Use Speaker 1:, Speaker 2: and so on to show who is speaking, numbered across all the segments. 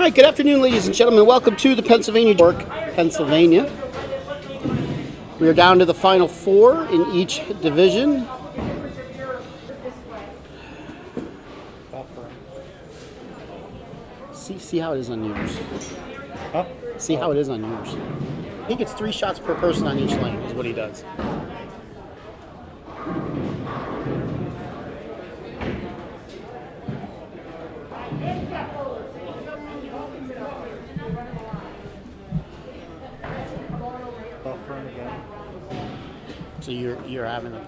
Speaker 1: right, good afternoon, ladies and gentlemen. Welcome to the Pennsylvania, Pennsylvania. We are down to the final four in each division. See how it is on yours.
Speaker 2: Huh?
Speaker 1: See how it is on yours. He gets 3 shots per person on each lane is what he does. So you're having a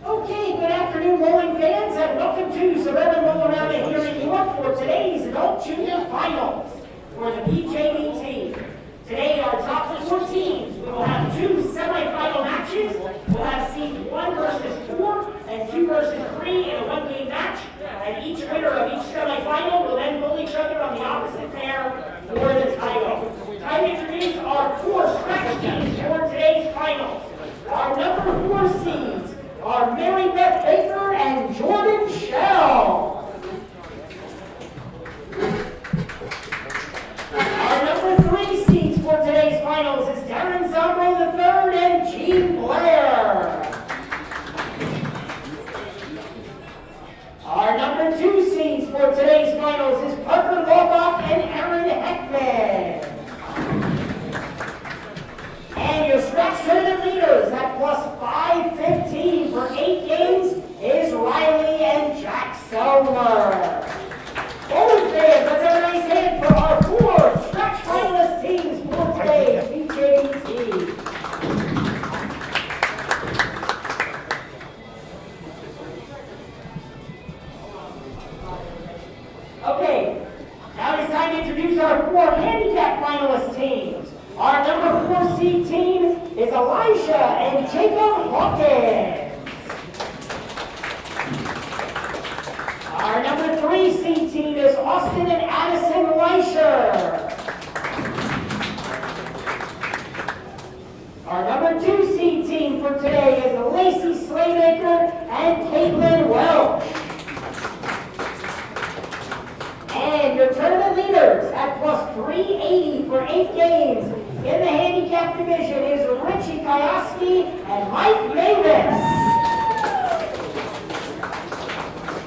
Speaker 3: Okay, good afternoon, bowling fans, and welcome to Suburban Bowlerama here in York for today's Adult Junior Finals for the PJBT. Today, our top 4 teams, we will have 2 semifinal matches. We'll have seeds 1 versus 4 and 2 versus 3 in a 1-game match. And each winner of each semifinal will then bowl each other on the opposite pair for the title. Time to introduce our 4 scratch teams for today's finals. Our number 4 seeds are Mary Beth Baker and Jordan Shell. Our number 3 seeds for today's finals is Darren Zombro III and Jean Blair. Our number 2 seeds for today's finals is Parker Lobach and Aaron Heckman. And your scratch tournament leaders at plus 515 for 8 games is Riley and Jack Selmer. Bowling fans, let's everybody say it for our 4 scratch finalist teams for today's PJBT. Okay, now it's time to introduce our 4 handicap finalist teams. Our number 4 seed team is Elisha and Jacob Hawkins. Our number 3 seed team is Austin and Addison Leisher. Our number 2 seed team for today is Lacey Slaymaker and Caitlin Welch. And your tournament leaders at plus 380 for 8 games in the handicap division is Richie Kioski and Mike Mavis.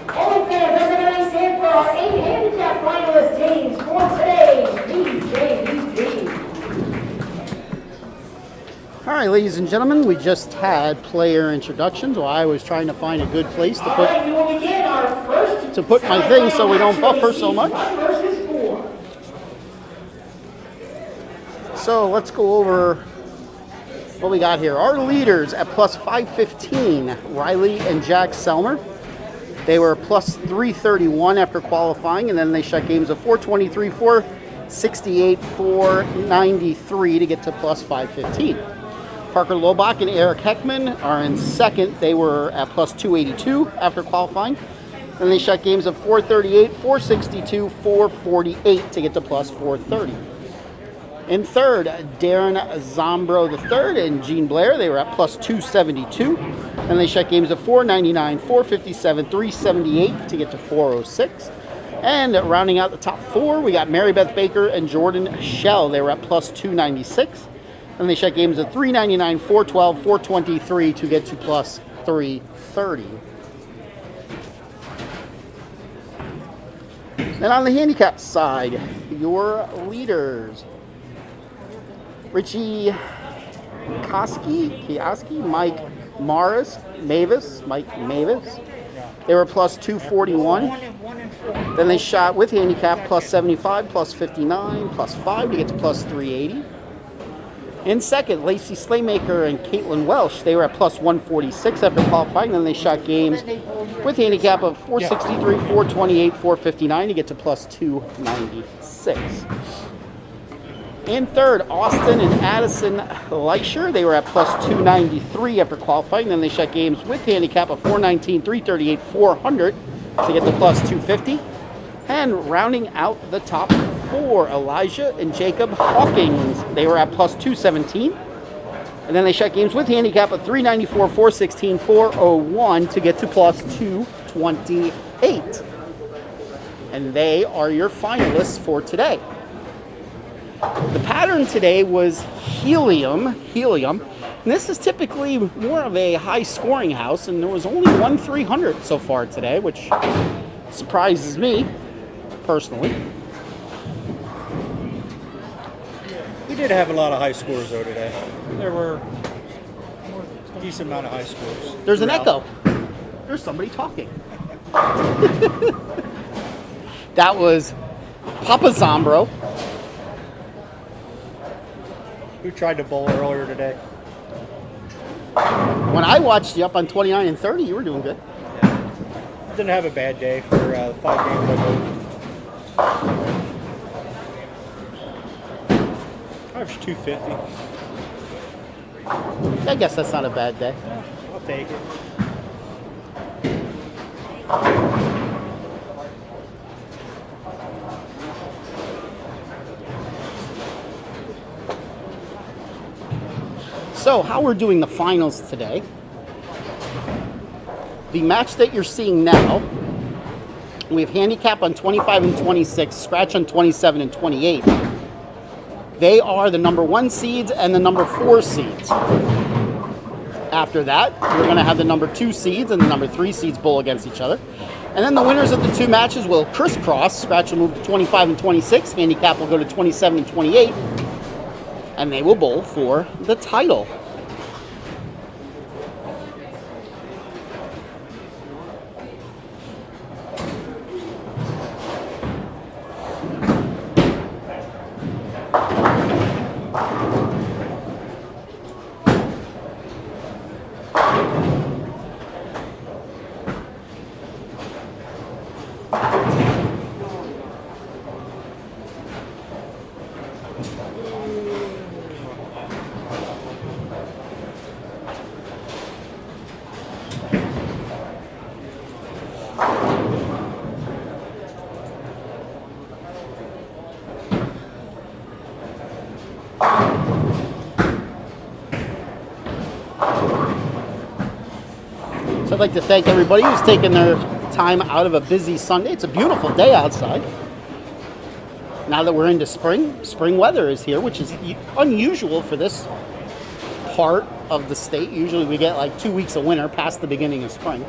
Speaker 3: Bowling fans, everybody stand for our 8 handicap finalist teams for today's PJBT.
Speaker 1: All right, ladies and gentlemen, we just had player introductions while I was trying to find a good place to put my thing so we don't buffer so much. So let's go over what we got here. Our leaders at plus 515, Riley and Jack Selmer. They were plus 331 after qualifying, and then they shot games of 423, 468, 493 to get to plus 515. Parker Lobach and Eric Heckman are in second. They were at plus 282 after qualifying. Then they shot games of 438, 462, 448 to get to plus 430. In third, Darren Zombro III and Jean Blair. They were at plus 272. And they shot games of 499, 457, 378 to get to 406. And rounding out the top 4, we got Mary Beth Baker and Jordan Shell. They were at plus 296. And they shot games of 399, 412, 423 to get to plus 330. And on the handicap side, your leaders: Richie Kioski, Mike Mavis. They were plus 241. Then they shot with handicap plus 75, plus 59, plus 5 to get to plus 380. In second, Lacey Slaymaker and Caitlin Welch. They were at plus 146 after qualifying. Then they shot games with handicap of 463, 428, 459 to get to plus 296. In third, Austin and Addison Leisher. They were at plus 293 after qualifying. Then they shot games with handicap of 419, 338, 400 to get to plus 250. And rounding out the top 4, Elijah and Jacob Hawkins. They were at plus 217. And then they shut games with handicap at 394, 416, 401 to get to plus 228. And they are your finalists for today. The pattern today was helium. And this is typically more of a high-scoring house, and there was only one 300 so far today, which surprises me, personally.
Speaker 2: We did have a lot of high scores, though, today. There were a decent amount of high scores.
Speaker 1: There's an echo. There's somebody talking. That was Papa Zombro.
Speaker 2: Who tried to bowl earlier today?
Speaker 1: When I watched you up on 29 and 30, you were doing good.
Speaker 2: Didn't have a bad day for 5 games I bowled. Average 250.
Speaker 1: I guess that's not a bad day.
Speaker 2: Yeah, I'll take it.
Speaker 1: So, how we're doing the finals today. The match that you're seeing now, we have handicap on 25 and 26, scratch on 27 and 28. They are the number 1 seeds and the number 4 seeds. After that, we're going to have the number 2 seeds and the number 3 seeds bowl against each other. And then the winners of the 2 matches will crisscross. Scratch will move to 25 and 26. Handicap will go to 27 and 28. And they will bowl for the title. So I'd like to thank everybody who's taken their time out of a busy Sunday. It's a beautiful day outside. Now that we're into spring weather is here, which is unusual for this part of the state. Usually we get like 2 weeks of winter past the beginning of spring.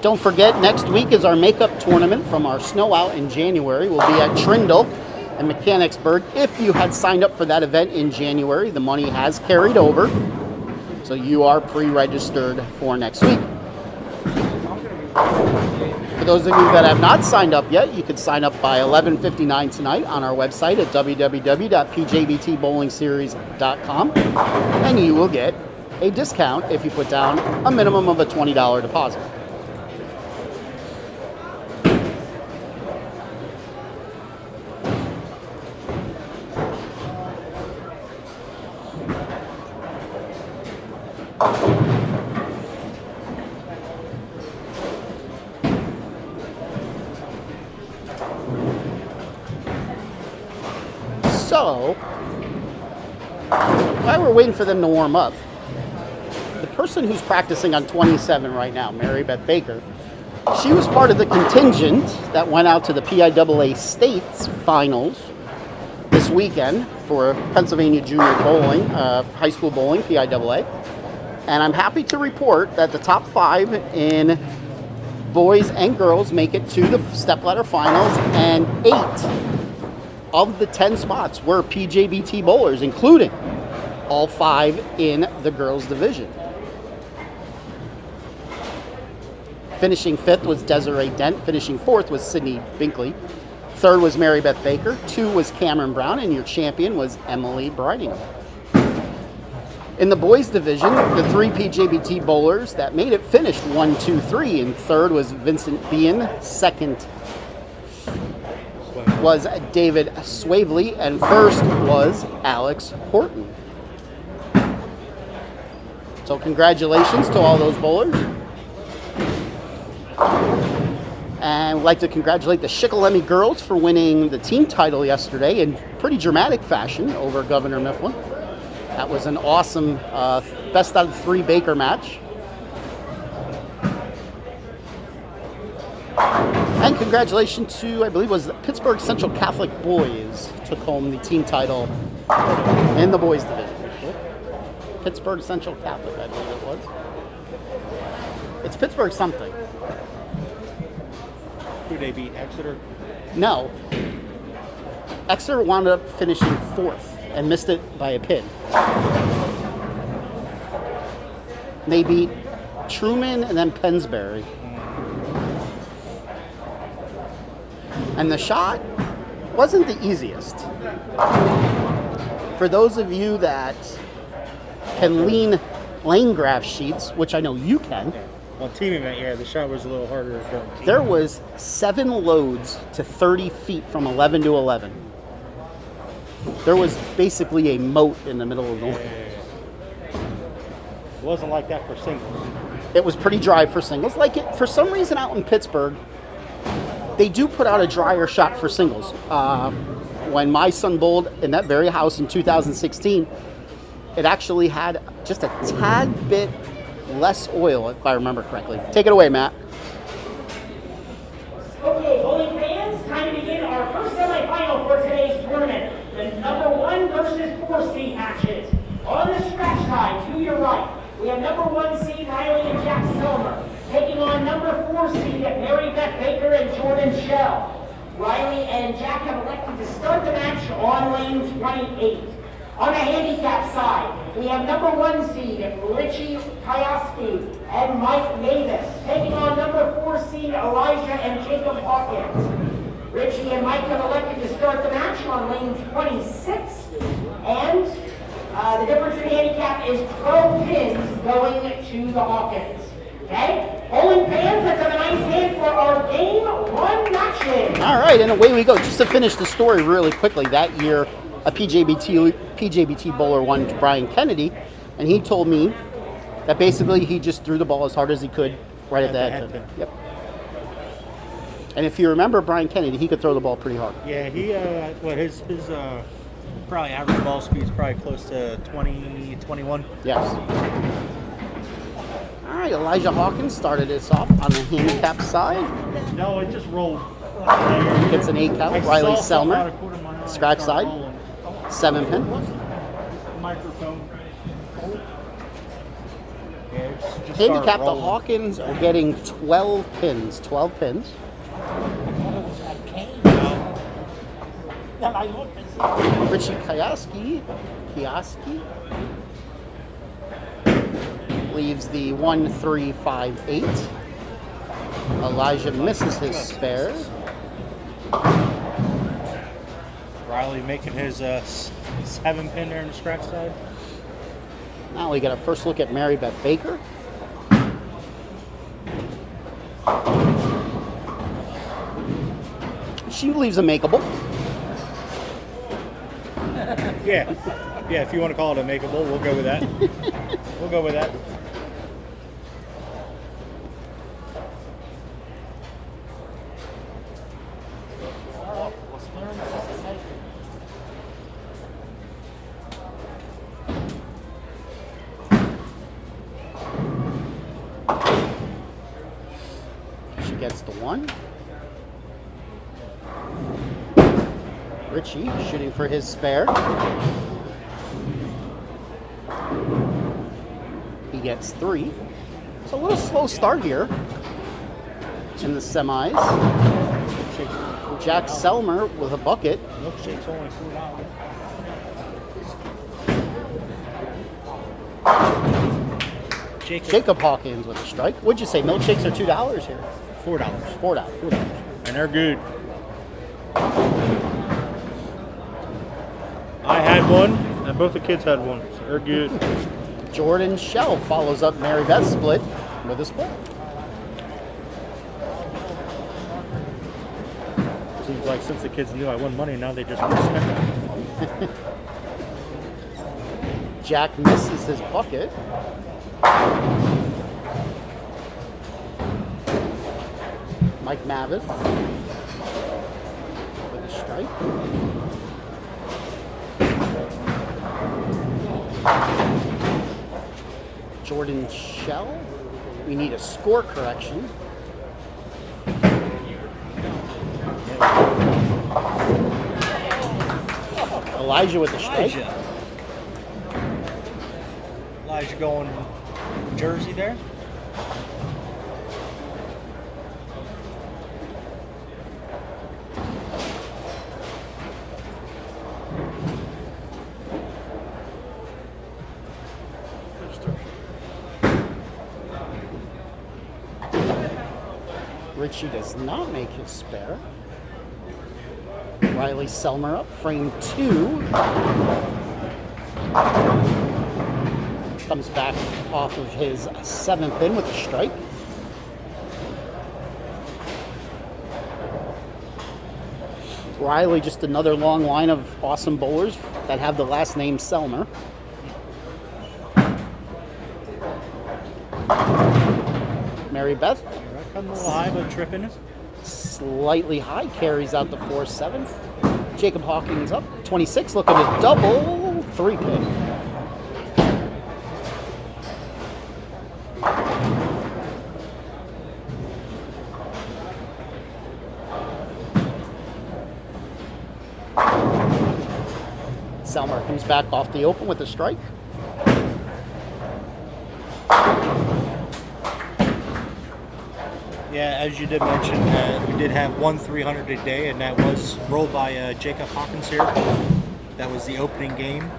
Speaker 1: Don't forget, next week is our makeup tournament from our snow out in January. We'll be at Trindle and Mechanicsburg. If you had signed up for that event in January, the money has carried over. So you are pre-registered for next week. For those of you that have not signed up yet, you could sign up by 11:59 tonight on our website at www.pjbtbowlingseries.com, and you will get a discount if you put down a minimum of a $20 deposit. So, while we're waiting for them to warm up, the person who's practicing on 27 right now, Mary Beth Baker, she was part of the contingent that went out to the PIAA States Finals this weekend for Pennsylvania Junior Bowling, high school bowling, PIAA. And I'm happy to report that the top 5 in boys and girls make it to the stepladder finals, and 8 of the 10 spots were PJBT bowlers, including all 5 in the girls division. Finishing 5th was Desiree Dent. Finishing 4th was Sydney Binkley. 3rd was Mary Beth Baker. 2 was Cameron Brown, and your champion was Emily Bridingham. In the boys division, the 3 PJBT bowlers that made it finished 1, 2, 3. And third was Vincent Bean. Second was David Swavely. And first was Alex Horton. So congratulations to all those bowlers. And I'd like to congratulate the Shikellamy girls for winning the team title yesterday in pretty dramatic fashion over Governor Mifflin. That was an awesome best out of 3 Baker match. And congratulations to, I believe it was the Pittsburgh Central Catholic boys took home the team title in the boys division. Pittsburgh Central Catholic, I believe it was. It's Pittsburgh something.
Speaker 2: Who they beat? Exeter?
Speaker 1: No. Exeter wound up finishing 4th and missed it by a pin. They beat Truman and then Pennsbury. And the shot wasn't the easiest. For those of you that can lean lane graph sheets, which I know you can,
Speaker 2: Well, team event, yeah, the shot was a little harder to film.
Speaker 1: there was 7 loads to 30 feet from 11 to 11. There was basically a moat in the middle of the lane.
Speaker 2: It wasn't like that for singles.
Speaker 1: It was pretty dry for singles. Like it, for some reason out in Pittsburgh, they do put out a drier shot for singles. When my son bowled in that very house in 2016, it actually had just a tad bit less oil, if I remember correctly. Take it away, Matt.
Speaker 3: Okay, bowling fans, time to begin our first semifinal for today's tournament. The number 1 versus 4 seed matches. On the scratch side, to your right, we have number 1 seed Riley and Jack Selmer taking on number 4 seed Mary Beth Baker and Jordan Shell. Riley and Jack have elected to start the match on lane 28. On the handicap side, we have number 1 seed Richie Kioski and Mike Davis taking on number 4 seed Elijah and Jacob Hawkins. Richie and Mike have elected to start the match on lane 26, and the difference in the handicap is 12 pins going to the Hawkins. Okay? Bowling fans, let's have a nice hand for our game 1 matches.
Speaker 1: All right, and away we go. Just to finish the story really quickly, that year a PJBT bowler won to Brian Kennedy, and he told me that basically he just threw the ball as hard as he could right at the head pin. Yep. And if you remember Brian Kennedy, he could throw the ball pretty hard.
Speaker 2: Yeah, he his probably average ball speed is probably close to 20, 21.
Speaker 1: Yes. All right, Elijah Hawkins started us off on the handicap side.
Speaker 2: No, it just rolled.
Speaker 1: Gets an 8 count. Riley Selmer, scratch side, 7 pin.
Speaker 2: Microphone. Yeah, just
Speaker 1: Handicap, the
Speaker 2: rolling.
Speaker 1: Hawkins are getting 12 pins. 12 pins. Richie Kioski leaves the 1-3-5-8. Elijah misses his spare.
Speaker 2: Riley making his 7 pin there in the scratch side.
Speaker 1: Now we get a first look at Mary Beth Baker. She leaves a makeable.
Speaker 2: Yeah, if you want to call it a makeable, we'll go with that. We'll go with that.
Speaker 1: She gets the 1. Richie shooting for his spare. He gets 3. It's a little slow start here in the semis. Jack Selmer with a bucket.
Speaker 2: Milkshake's only $4.
Speaker 1: Jacob Hawkins with a strike. What'd you say? Milkshakes are $2 here.
Speaker 2: $4.
Speaker 1: $4.
Speaker 2: And they're good. I had one, and both the kids had one, so they're good.
Speaker 1: Jordan Shell follows up Mary Beth split with a split.
Speaker 2: Seems like since the kids knew I won money, now they just spend it.
Speaker 1: Jack misses his bucket. Mike Mavis with a strike. Jordan Shell. We need a score correction. Elijah with the strike.
Speaker 2: Elijah going Jersey there.
Speaker 1: Richie does not make his spare. Riley Selmer up, frame 2. Comes back off of his 7th in with a strike. Riley, just another long line of awesome bowlers that have the last name Selmer. Mary Beth.
Speaker 2: Come a little high, but tripping it.
Speaker 1: Slightly high, carries out the 4-7. Jacob Hawkins up, 26, looking to double 3-pin. Selmer comes back off the open with a strike.
Speaker 2: Yeah, as you did mention, we did have 1 300 a day, and that was rolled by Jacob Hawkins here. That was the opening game.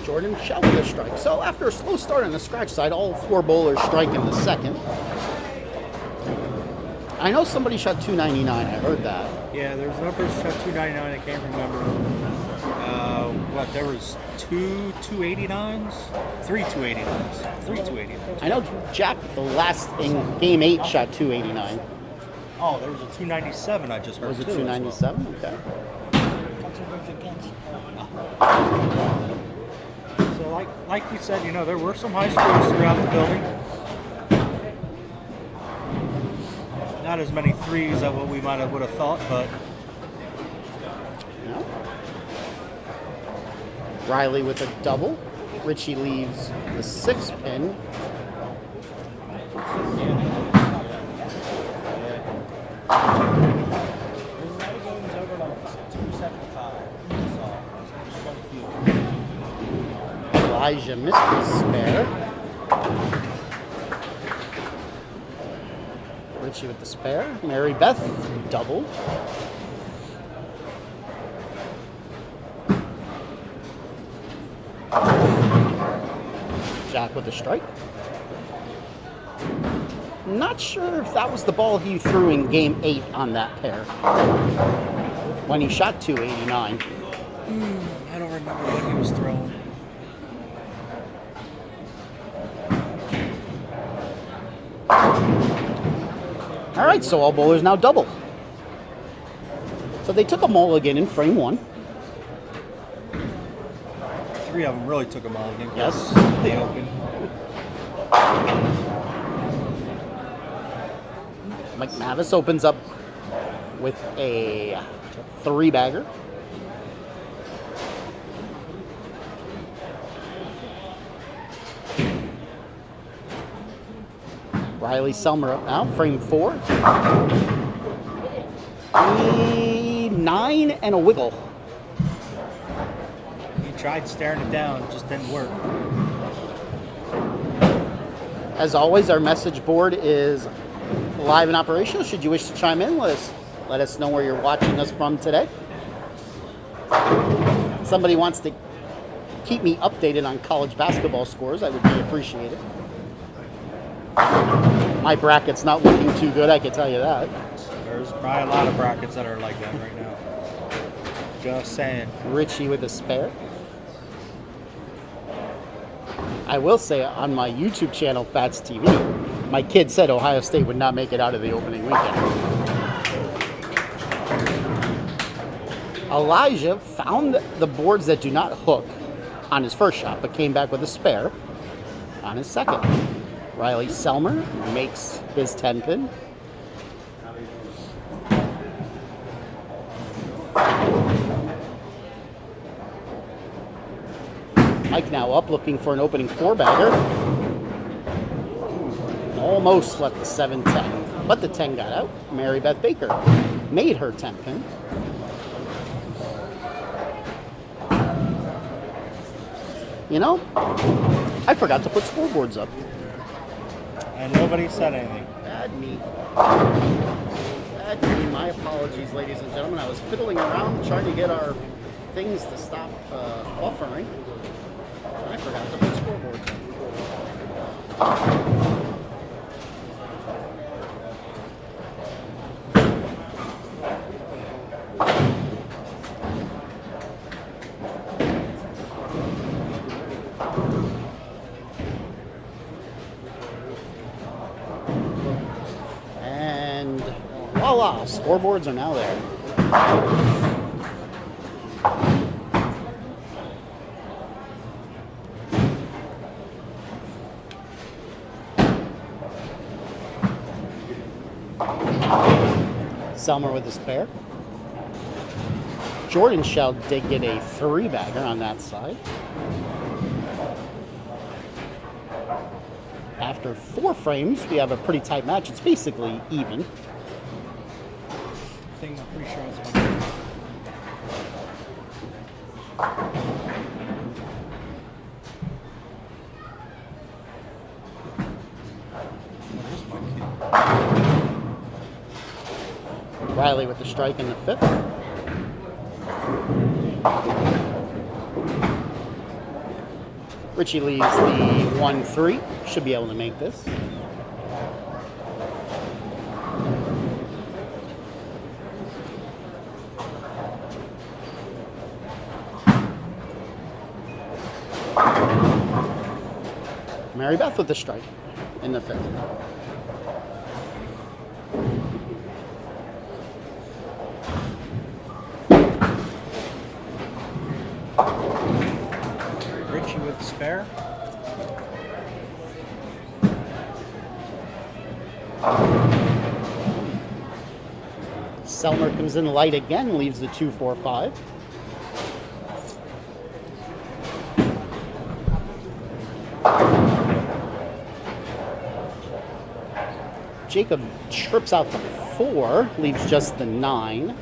Speaker 1: Jordan Shell with a strike. So after a slow start on the scratch side, all 4 bowlers strike in the second. I know somebody shot 299. I heard that.
Speaker 2: Yeah, there was no person shot 299. I can't remember. There was 2 289s? 3 289s. 3 289s.
Speaker 1: I know Jack, the last in game 8, shot 289.
Speaker 2: Oh, there was a 297 I just heard.
Speaker 1: Was it
Speaker 2: too, as well.
Speaker 1: 297? Okay.
Speaker 2: So like you said, there were some high scores throughout the building. Not as many threes as what we would have thought, but
Speaker 1: No. Riley with a double. Richie leaves the 6 pin. Elijah missed his spare. Richie with the spare. Mary Beth doubled. Jack with a strike. Not sure if that was the ball he threw in game 8 on that pair when he shot 289.
Speaker 2: I don't remember what he was throwing.
Speaker 1: All right, so all bowlers now double. So they took a mulligan in frame 1.
Speaker 2: 3 of them really took a mulligan.
Speaker 1: Yes.
Speaker 2: They opened.
Speaker 1: Mike Mavis opens up with a 3-bagger. Riley Selmer up now, frame 4. 9 and a wiggle.
Speaker 2: He tried staring it down, it just didn't work.
Speaker 1: As always, our message board is live and operational. Should you wish to chime in, let us know where you're watching us from today. Somebody wants to keep me updated on college basketball scores, I would be appreciated. My bracket's not looking too good, I can tell you that.
Speaker 2: There's probably a lot of brackets that are like that right now. Just saying.
Speaker 1: Richie with a spare. I will say on my YouTube channel, Fats TV, my kid said Ohio State would not make it out of the opening weekend. Elijah found the boards that do not hook on his first shot, but came back with a spare on his second. Riley Selmer makes his 10-pin. Mike now up, looking for an opening 4-bagger. Almost left the 7-10, but the 10 got out. Mary Beth Baker made her 10-pin. You know, I forgot to put scoreboards up.
Speaker 2: And nobody said anything.
Speaker 1: Bad me. Bad me. My apologies, ladies and gentlemen. I was fiddling around trying to get our things to stop buffering. I forgot to put scoreboards up. And voila, scoreboards are now there. Selmer with a spare. Jordan Shell did get a 3-bagger on that side. After 4 frames, we have a pretty tight match. It's basically even.
Speaker 2: I think I'm pretty sure it's one.
Speaker 1: Riley with the strike in the 5th. Richie leaves the 1-3. Should be able to make this. Mary Beth with the strike in the 5th.
Speaker 2: Richie with the spare.
Speaker 1: Selmer comes in light again, leaves the 2-4-5. Jacob trips out the 4, leaves just the 9.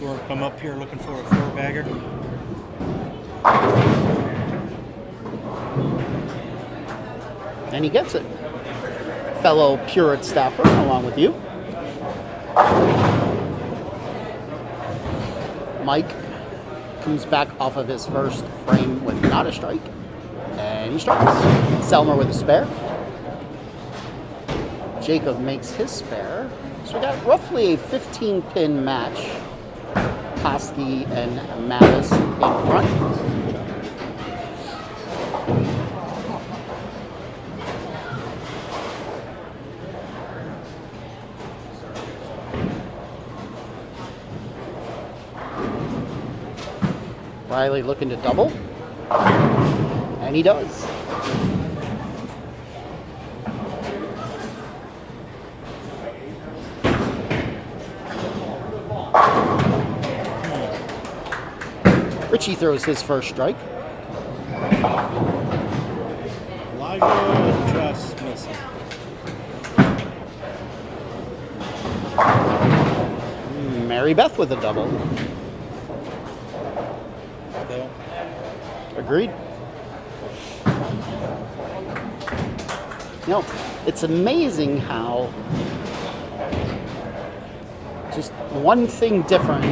Speaker 2: We'll come up here looking for a 4-bagger.
Speaker 1: And he gets it. Fellow Purett staffer along with you. Mike comes back off of his first frame with not a strike. And he strikes. Selmer with a spare. Jacob makes his spare. So we got roughly a 15-pin match. Koski and Mattis in front. Riley looking to double, and he does. Richie throws his first strike.
Speaker 2: Elijah just missing.
Speaker 1: Mary Beth with a double.
Speaker 2: Okay.
Speaker 1: Agreed. You know, it's amazing how just one thing different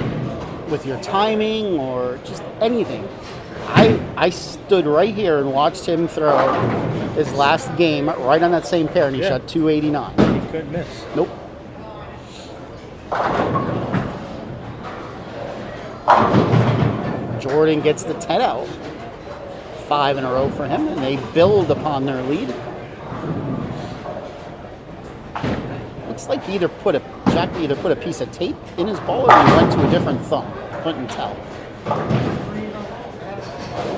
Speaker 1: with your timing or just anything I stood right here and watched him throw his last game right on that same pair, and he
Speaker 2: Yeah.
Speaker 1: shot 289.
Speaker 2: He couldn't miss.
Speaker 1: Nope. Jordan gets the 10 out. 5 in a row for him, and they build upon their lead. Looks like Jack either put a piece of tape in his ball or he went to a different thumb. Couldn't tell.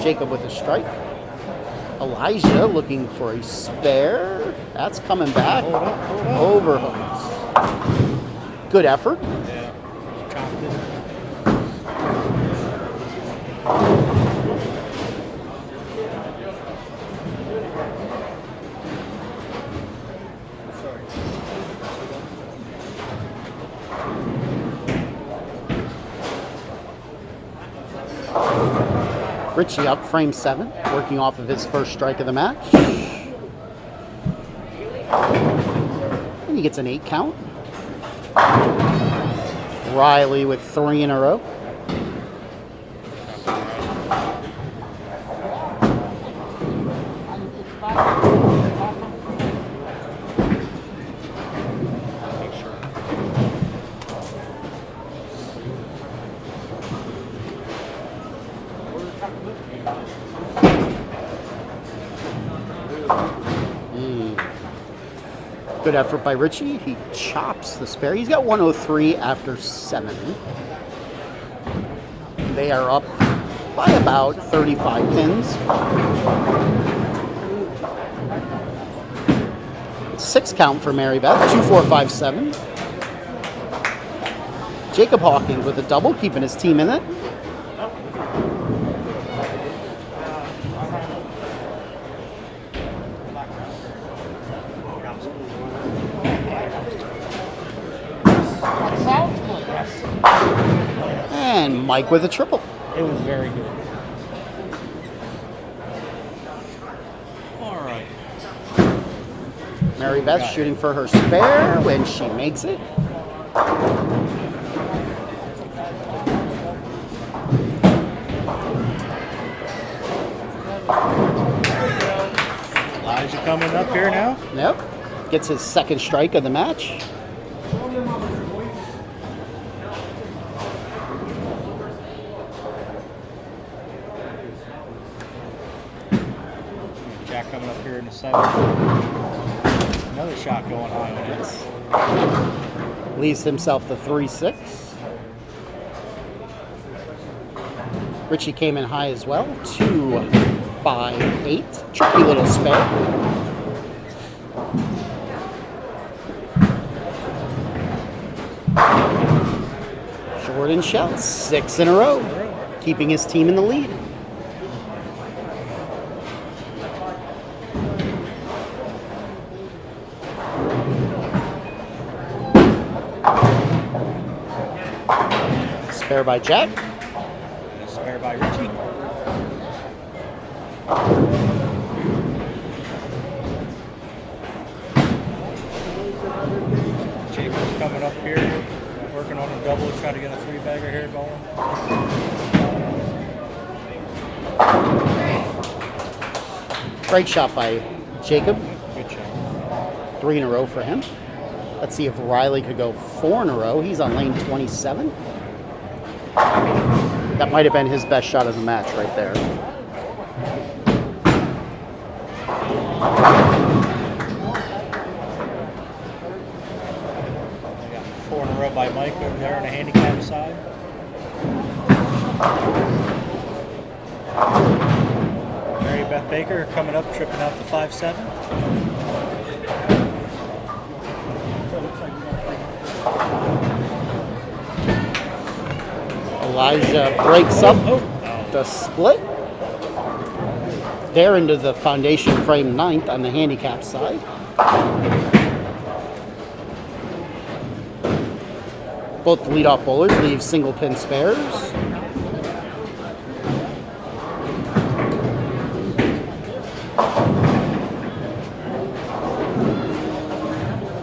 Speaker 1: Jacob with a strike. Elijah looking for a spare. That's coming back. Overhooks. Good effort.
Speaker 2: Yeah. Chopped it.
Speaker 1: Richie up frame 7, working off of his first strike of the match. And he gets an 8 count. Riley with 3 in a row. Good effort by Richie. He chops the spare. He's got 103 after 7. They are up by about 35 pins. 6 count for Mary Beth. 2, 4, 5, 7. Jacob Hawkins with a double, keeping his team in it. And Mike with a triple.
Speaker 2: It was very good. All right.
Speaker 1: Mary Beth shooting for her spare when she makes it.
Speaker 2: Elijah coming up here now.
Speaker 1: Yep. Gets his second strike of the match.
Speaker 2: Jack coming up here in the 7th. Another shot going high on this.
Speaker 1: Leaves himself the 3-6. Richie came in high as well. 2, 5, 8. Tricky little spare. Jordan Shell, 6 in a row, keeping his team in the lead. Spare by Jack.
Speaker 2: Spare by Richie. Jacob's coming up here, working on a double, trying to get a 3-bagger here going.
Speaker 1: Great shot by Jacob.
Speaker 2: Good shot.
Speaker 1: 3 in a row for him. Let's see if Riley could go 4 in a row. He's on lane 27. That might have been his best shot of the match right there.
Speaker 2: We got 4 in a row by Mike over there on the handicap side. Mary Beth Baker coming up, tripping out the 5-7.
Speaker 1: Elijah breaks up the split. They're into the foundation frame 9th on the handicap side. Both the leadoff bowlers leave single pin spares.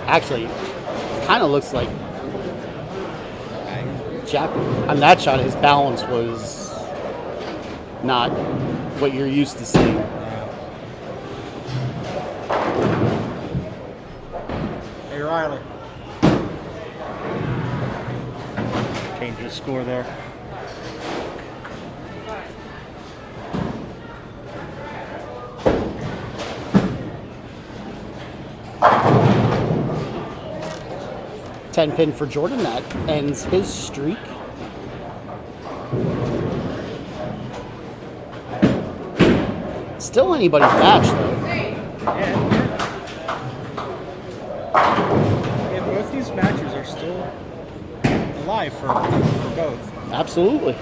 Speaker 1: Actually, kind of looks like Jack, on that shot, his balance was not what you're used to seeing.
Speaker 2: Hey, Riley. Change the score there.
Speaker 1: Ten pin for Jordan. That ends his streak. Still anybody's match, though.
Speaker 2: Yeah, both these matches are still alive for both.
Speaker 1: Absolutely.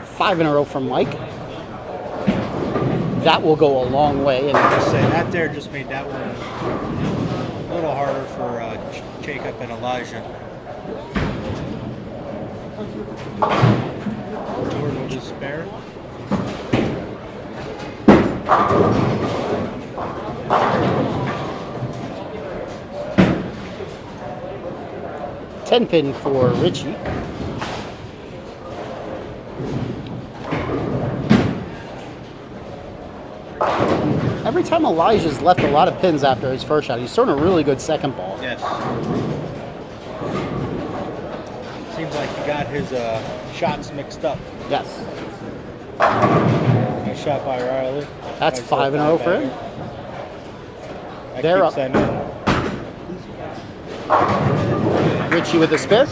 Speaker 1: Five in a row from Mike. That will go a long way. And
Speaker 2: I say that there just made that one a little harder for Jacob and Elijah. Jordan will just spare.
Speaker 1: ten pin for Richie. Every time Elijah's left a lot of pins after his first shot, he's thrown a really good second ball.
Speaker 2: Yes. Seems like he got his shots mixed up.
Speaker 1: Yes.
Speaker 2: Nice shot by Riley.
Speaker 1: That's
Speaker 2: Nice
Speaker 1: 5 in a row for him.
Speaker 2: That
Speaker 1: They're
Speaker 2: keeps
Speaker 1: up.
Speaker 2: them in.
Speaker 1: Richie with a spare.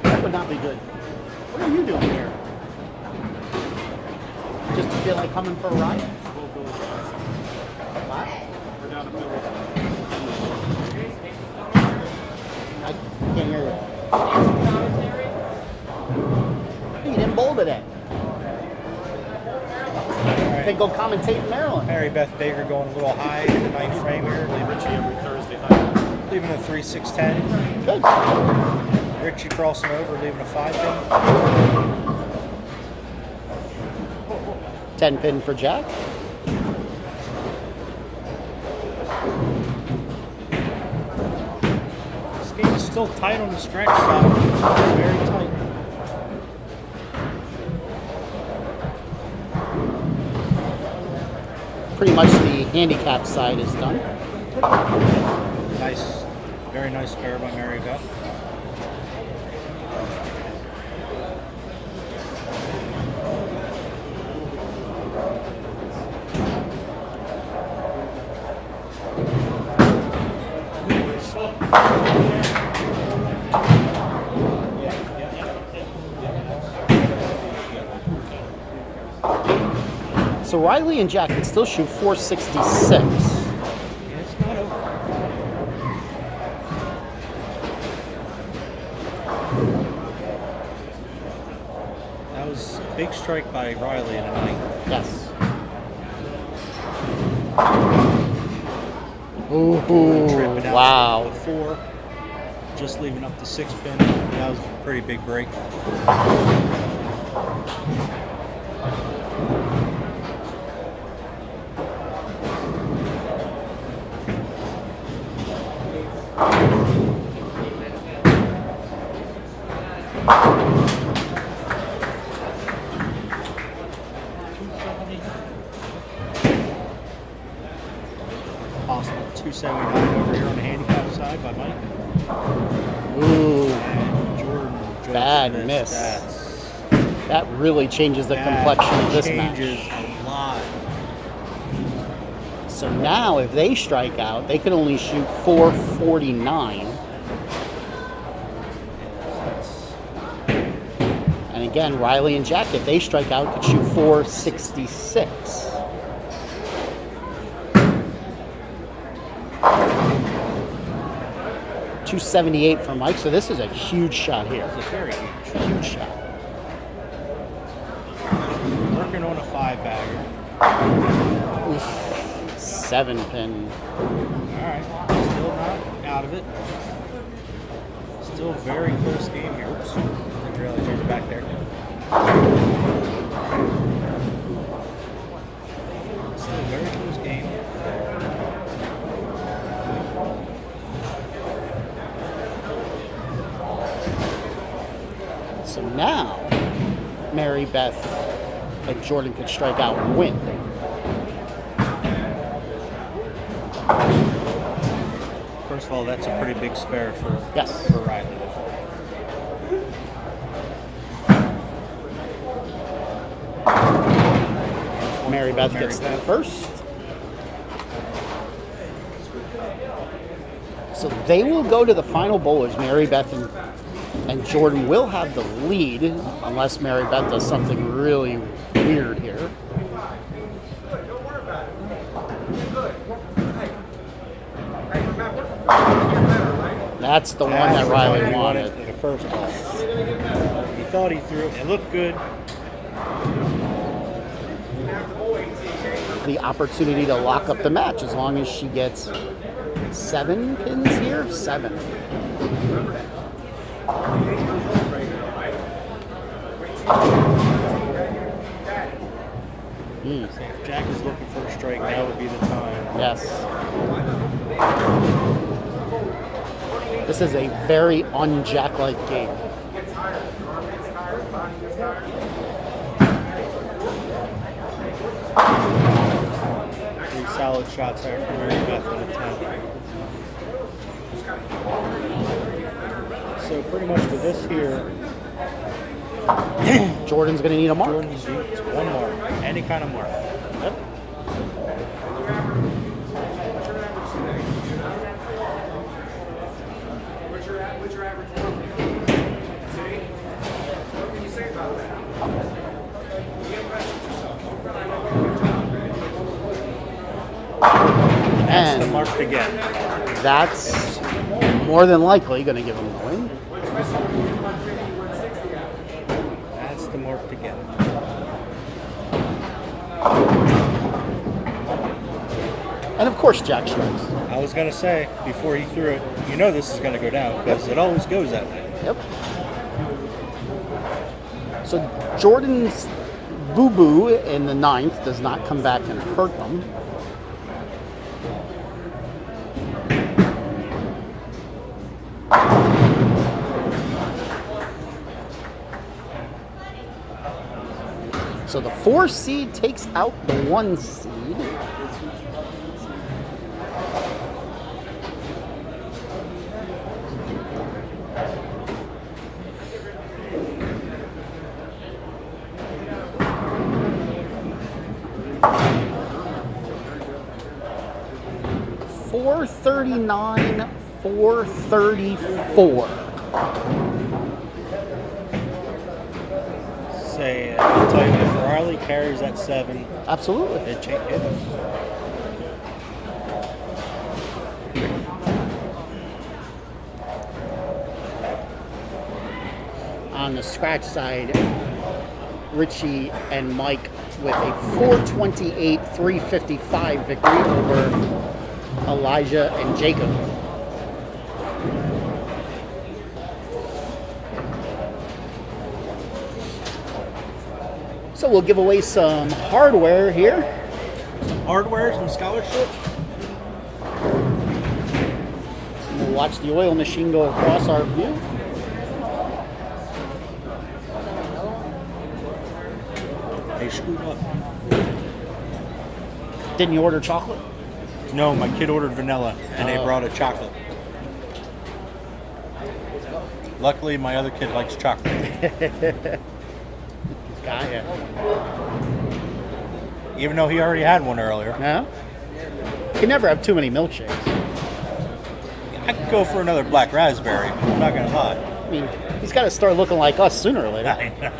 Speaker 1: That would not be good. What are you doing here? Just to feel like coming for a ride? What?
Speaker 4: We're down to Billy.
Speaker 1: I can't hear you. You didn't bowl today. Then go commentate in Maryland.
Speaker 2: Mary Beth Baker going a little high in the ninth frame here.
Speaker 4: Play Richie every Thursday night.
Speaker 2: Leaving a 3-6-10.
Speaker 1: Good.
Speaker 2: Richie crossing over, leaving a 5 pin.
Speaker 1: 10 pin for Jack.
Speaker 2: This game is still tight on the stretch side. Very tight.
Speaker 1: Pretty much the handicap side is done.
Speaker 2: Nice, very nice spare by Mary Beth.
Speaker 1: So Riley and Jack can still shoot 466.
Speaker 2: Yeah, it's not over. That was a big strike by Riley in the ninth.
Speaker 1: Yes.
Speaker 2: Tripping
Speaker 1: Ooh,
Speaker 2: out
Speaker 1: wow.
Speaker 2: the 4, just leaving up the 6 pin. That was a pretty big break. Possible 279 over here on the handicap side by Mike.
Speaker 1: Ooh,
Speaker 2: And Jordan just
Speaker 1: Bad
Speaker 2: missed
Speaker 1: miss.
Speaker 2: that.
Speaker 1: that really changes the
Speaker 2: That
Speaker 1: complexion of this
Speaker 2: changes
Speaker 1: match.
Speaker 2: a lot.
Speaker 1: So now if they strike out, they can only shoot 449. And again, Riley and Jack, if they strike out, could shoot 466. .278 for Mike, so this is a huge shot here.
Speaker 2: It's very huge.
Speaker 1: Huge shot.
Speaker 2: Working on a 5-bagger.
Speaker 1: 7 pin.
Speaker 2: Alright, still not out of it. Still a very close game here. Oops, didn't realize you were back there. Still a very close game.
Speaker 1: So now, Mary Beth and Jordan could strike out and win.
Speaker 2: First of all, that's a pretty big spare for
Speaker 1: Yes.
Speaker 2: for Riley.
Speaker 1: Mary Beth gets the first. So they will go to the final bowlers. Mary Beth and Jordan will have the lead unless Mary Beth does something really weird here. That's the one that Riley wanted.
Speaker 2: The first ball. He thought he threw it. It looked good.
Speaker 1: The opportunity to lock up the match as long as she gets 7 pins here. 7.
Speaker 2: If Jack is looking for a strike, now would be the time.
Speaker 1: Yes. This is a very un-Jack-like game.
Speaker 2: Three solid shots there from Mary Beth in the 10th. So pretty much with this here,
Speaker 1: Jordan's going to need a mark.
Speaker 2: Jordan needs one mark. Any kind of mark.
Speaker 1: Yep.
Speaker 4: What's your average? See? What can you say about that? You impressed yourself.
Speaker 2: That's the
Speaker 1: And
Speaker 2: mark to get.
Speaker 1: that's more than likely going to give him the win.
Speaker 2: That's the mark to get.
Speaker 1: And of course, Jack strikes.
Speaker 2: I was going to say, before he threw it, you know this is going to go down because it always goes that way.
Speaker 1: Yep. So Jordan's boo-boo in the 9th does not come back and hurt them. So the 4 seed takes out the 1 seed. $439, $434.
Speaker 2: Say, I'll tell you, if Riley carries that 7,
Speaker 1: Absolutely.
Speaker 2: it changes.
Speaker 1: On the scratch side, Richie and Mike with a 428-355 victory over Elijah and Jacob. So we'll give away some hardware here.
Speaker 2: Hardware, some scholarship.
Speaker 1: And we'll watch the oil machine go across our view.
Speaker 2: They screwed up.
Speaker 1: Didn't you order chocolate?
Speaker 2: No, my kid ordered vanilla, and they brought a chocolate. Luckily, my other kid likes chocolate.
Speaker 1: Got ya.
Speaker 2: Even though he already had one earlier.
Speaker 1: Yeah? You can never have too many milkshakes.
Speaker 2: I could go for another black raspberry, I'm not going to lie.
Speaker 1: I mean, he's got to start looking like us sooner or later.
Speaker 2: I know.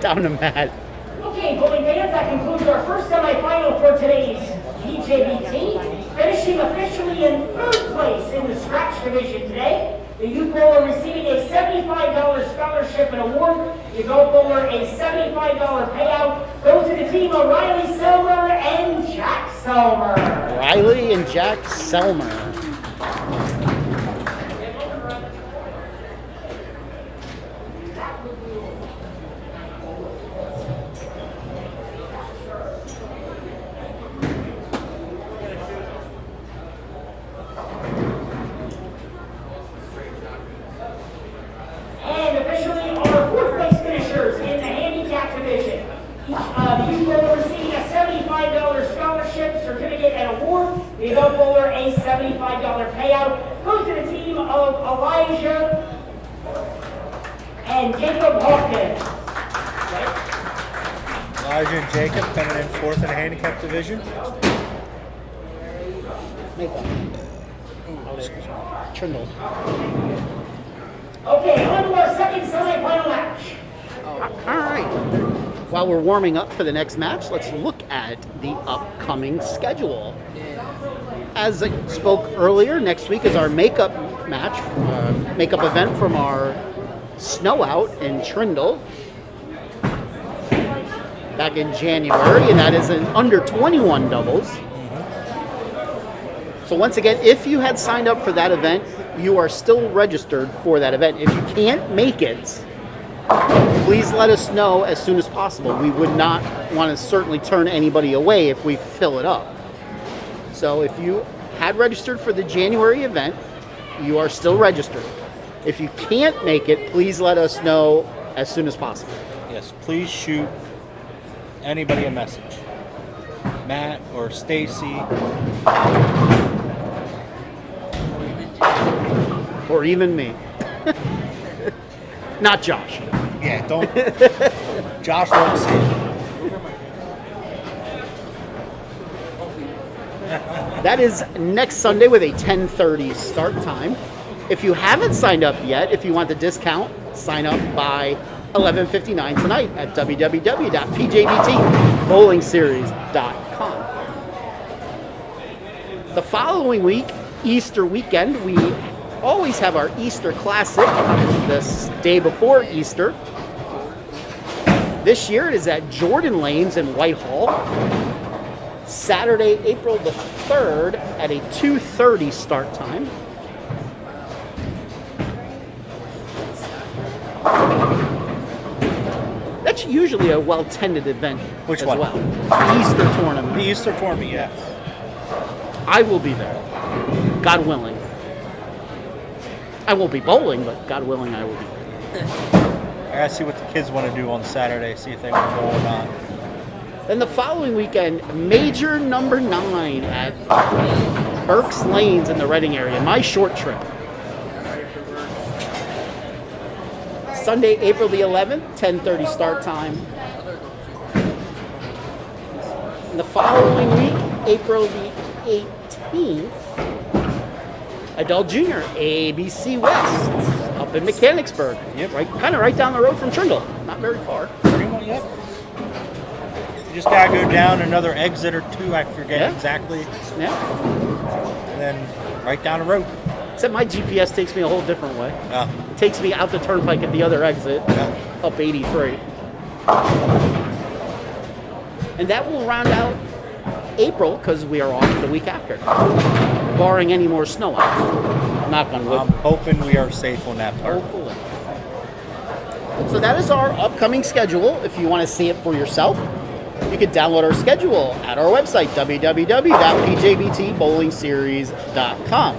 Speaker 1: Down to Matt.
Speaker 3: Okay, bowling fans, that concludes our first semifinal for today's PJBT. Finishing officially in 3rd place in the scratch division today. The youth bowler receiving a $75 scholarship and award. The adult bowler a $75 payout. Goes to the team of Riley Selmer and Jack Selmer.
Speaker 1: Riley and Jack Selmer.
Speaker 3: Elijah and Jacob Hawkins.
Speaker 2: Elijah and Jacob coming in 4th in the handicap division.
Speaker 1: Trindle.
Speaker 3: Okay, on to our second semifinal match.
Speaker 1: All right. While we're warming up for the next match, let's look at the upcoming schedule. As I spoke earlier, next week is our makeup match, makeup event from our snow out in Trindle back in January, and that is an under 21 doubles. So once again, if you had signed up for that event, you are still registered for that event. If you can't make it, please let us know as soon as possible. We would not want to certainly turn anybody away if we fill it up. So if you had registered for the January event, you are still registered. If you can't make it, please let us know as soon as possible.
Speaker 2: Yes, please shoot anybody a message. Matt or Stacy.
Speaker 1: Or even me. Not Josh.
Speaker 2: Yeah, don't. Josh won't see it.
Speaker 1: That is next Sunday with a 10:30 start time. If you haven't signed up yet, if you want the discount, sign up by 11:59 tonight at www.pjbtbowlingseries.com. The following week, Easter weekend, we always have our Easter Classic this day before Easter. This year it is at Jordan Lanes in Whitehall. Saturday, April the 3rd at a 2:30 start time. That's usually a well-tended event.
Speaker 2: Which
Speaker 1: as
Speaker 2: one?
Speaker 1: well. The Easter tournament.
Speaker 2: The Easter tournament, yeah.
Speaker 1: I will be there, God willing. I won't be bowling, but God willing, I will be there.
Speaker 2: I gotta see what the kids want to do on Saturday, see if they want to bowl or not.
Speaker 1: Then the following weekend, Major number 9 at Burke's Lanes in the Reading area, my short trip. Sunday, April the 11th, 10:30 start time. And the following week, April the 18th, Adult Junior, ABC West, up in Mechanicsburg.
Speaker 2: Yep.
Speaker 1: Kind of right down the road from Trindle, not very far.
Speaker 2: Pretty much, yep. You just gotta go down another exit or two, I forget
Speaker 1: Yeah.
Speaker 2: exactly,
Speaker 1: Yeah.
Speaker 2: and then right down the road.
Speaker 1: Except my GPS takes me a whole different way. It takes me out the turnpike at the other exit, up 83. And that will round out April, because we are off the week after, barring any more snow outs. Knock on wood.
Speaker 2: I'm hoping we are safe on that part.
Speaker 1: Hopefully. So that is our upcoming schedule. If you want to see it for yourself, you can download our schedule at our website, www.pjbtbowlingseries.com.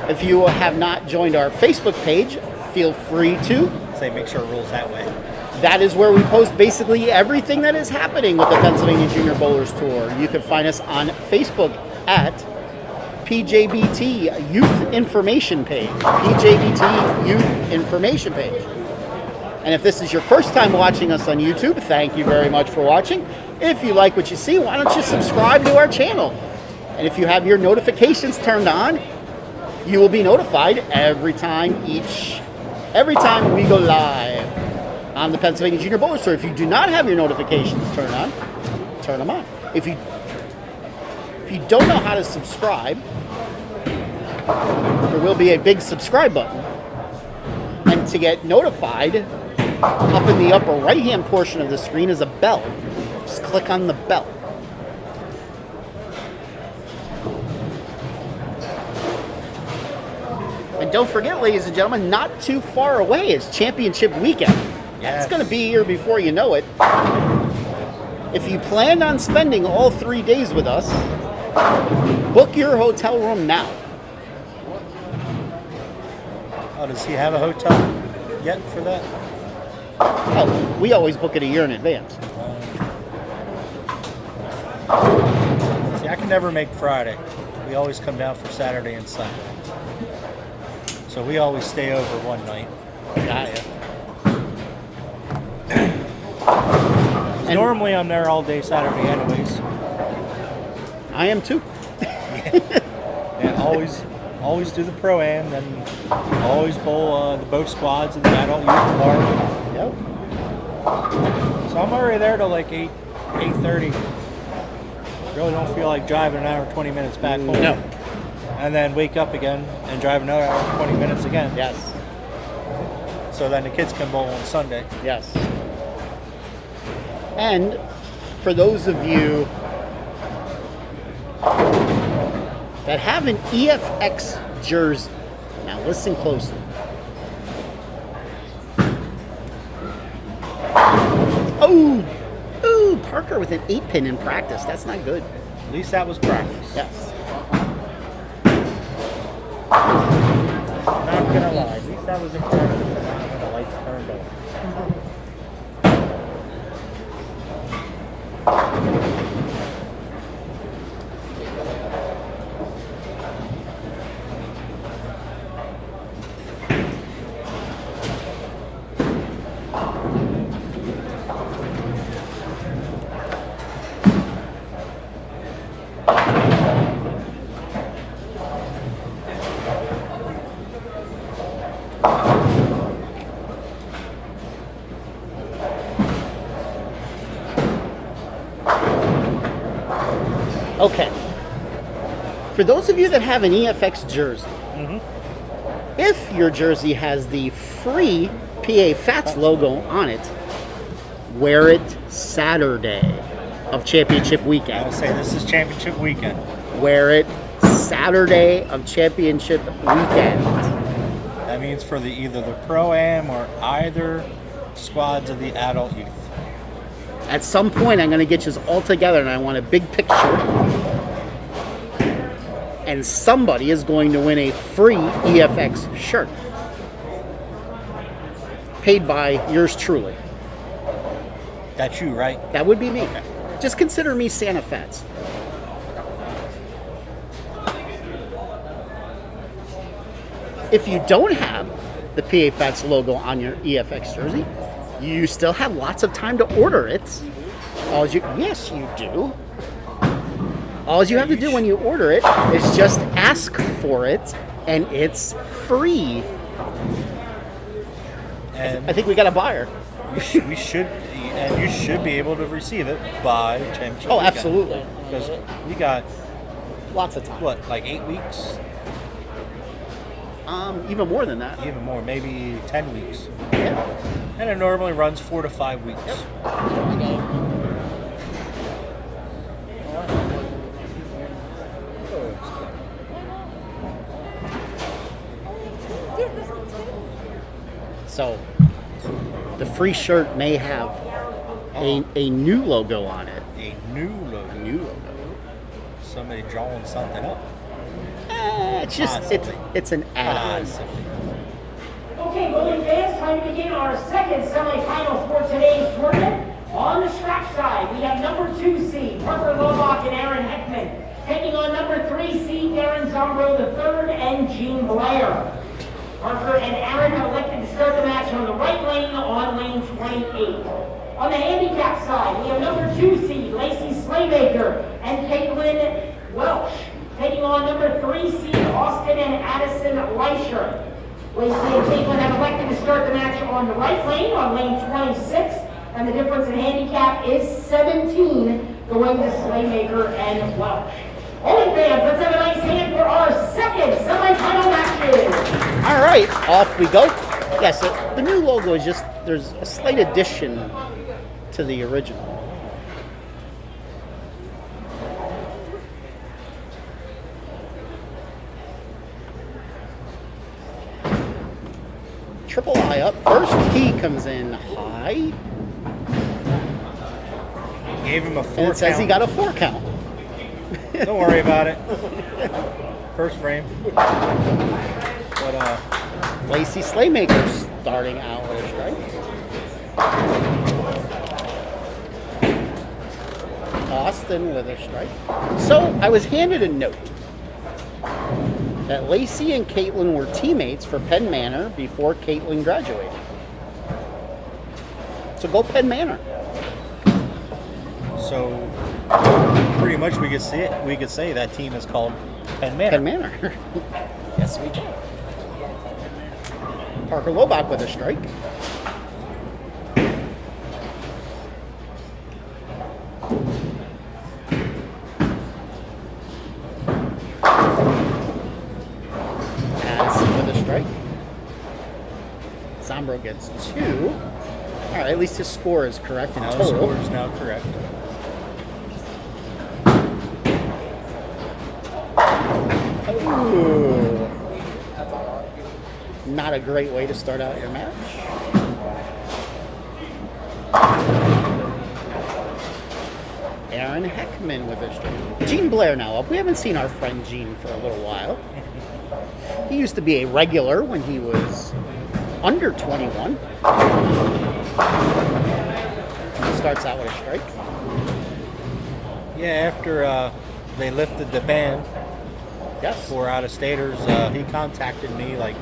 Speaker 1: If you have not joined our Facebook page, feel free to.
Speaker 2: Say, make sure it rolls that way.
Speaker 1: That is where we post basically everything that is happening with the Pennsylvania Junior Bowlers Tour. You can find us on Facebook at PJBT Youth Information Page. PJBT Youth Information Page. And if this is your first time watching us on YouTube, thank you very much for watching. If you like what you see, why don't you subscribe to our channel? And if you have your notifications turned on, you will be notified every time we go live on the Pennsylvania Junior Bowlers Tour. If you do not have your notifications turned on, turn them on. If you don't know how to subscribe, there will be a big subscribe button. And to get notified, up in the upper right-hand portion of the screen is a bell. Just click on the bell. And don't forget, ladies and gentlemen, not too far away is Championship Weekend. That's going to be here before you know it. If you plan on spending all 3 days with us, book your hotel room now.
Speaker 2: Oh, does he have a hotel yet for that?
Speaker 1: Oh, we always book it a year in advance.
Speaker 2: See, I can never make Friday. We always come down for Saturday and Sunday. So we always stay over one night.
Speaker 1: Got ya. And
Speaker 2: Normally I'm there all day Saturday anyways.
Speaker 1: I am too.
Speaker 2: And always do the pro-am, then always bowl the both squads in the adult youth park.
Speaker 1: Yep.
Speaker 2: So I'm already there till like 8:30. Really don't feel like driving an hour 20 minutes back home.
Speaker 1: No.
Speaker 2: And then wake up again and drive another hour 20 minutes again.
Speaker 1: Yes.
Speaker 2: So then the kids can bowl on Sunday.
Speaker 1: Yes. And for those of you that have an EFX jersey, now listen closely. Oh, Parker with an 8-pin in practice. That's not good.
Speaker 2: At least that was practice.
Speaker 1: Yes.
Speaker 2: Not gonna lie, at least that was in practice. Not when the lights turned on.
Speaker 1: Okay. For those of you that have an EFX jersey, if your jersey has the free PA Fats logo on it, wear it Saturday of championship
Speaker 2: I
Speaker 1: weekend.
Speaker 2: would say this is championship weekend.
Speaker 1: Wear it Saturday of championship weekend.
Speaker 2: That means for either the pro-am or either squads of the adult youth.
Speaker 1: At some point, I'm going to get you all together, and I want a big picture. And somebody is going to win a free EFX shirt, paid by yours truly.
Speaker 2: That's you, right?
Speaker 1: That would be me. Just consider me Santa Fats. If you don't have the PA Fats logo on your EFX jersey, you still have lots of time to order it. Yes, you do. All you have to do when you order it is just ask for it, and it's free.
Speaker 2: And
Speaker 1: I think we got a buyer.
Speaker 2: we should, and you should be able to receive it by championship.
Speaker 1: Oh,
Speaker 2: weekend.
Speaker 1: absolutely.
Speaker 2: Because we got
Speaker 1: Lots of time.
Speaker 2: what, like 8 weeks,
Speaker 1: Even more than that.
Speaker 2: even more, maybe 10 weeks,
Speaker 1: Yeah.
Speaker 2: and it normally runs 4 to 5 weeks.
Speaker 1: So, the free shirt may have a new logo on it.
Speaker 2: A new logo.
Speaker 1: New logo.
Speaker 2: Somebody drawing something up.
Speaker 1: It's just it's an add-on.
Speaker 3: Okay, bowling fans, time to begin our second semifinal for today's tournament. On the scratch side, we have number 2 seed Parker Lobach and Aaron Heckman taking on number 3 seed Darren Zombro III and Gene Blair. Parker and Aaron have elected to start the match on the right lane on lane 28. On the handicap side, we have number 2 seed Lacey Slaymaker and Caitlin Welsh taking on number 3 seed Austin and Addison Leisher. Lacey and Caitlin have elected to start the match on the right lane on lane 26, and the difference in handicap is 17 going to Slaymaker and Welsh. Bowling fans, let's have a nice hand for our second semifinal matches.
Speaker 1: All right, off we go. Yes, the new logo is just, there's a slight addition to the original. Triple I up first. P comes in high.
Speaker 2: Gave him a 4
Speaker 1: And it says he got a 4 count.
Speaker 2: Don't worry about it. First frame. But
Speaker 1: Lacey Slaymaker starting out with a strike. Austin with a strike. So I was handed a note that Lacey and Caitlin were teammates for Penn Manor before Caitlin graduated. So go Penn Manor.
Speaker 2: So pretty much we could say that team is called Penn Manor.
Speaker 1: Penn Manor. Yes, we can. Parker Lobach with a strike. Addison with a strike. Zombro gets 2. All right, at least his score is correct in
Speaker 2: Now the
Speaker 1: total.
Speaker 2: score is now correct.
Speaker 1: Ooh. Not a great way to start out your match. Aaron Heckman with a strike. Gene Blair now up. We haven't seen our friend Gene for a little while. He used to be a regular when he was under 21. Starts out with a strike.
Speaker 2: Yeah, after they lifted the ban
Speaker 1: Yes.
Speaker 2: for out-of-staters, he contacted me like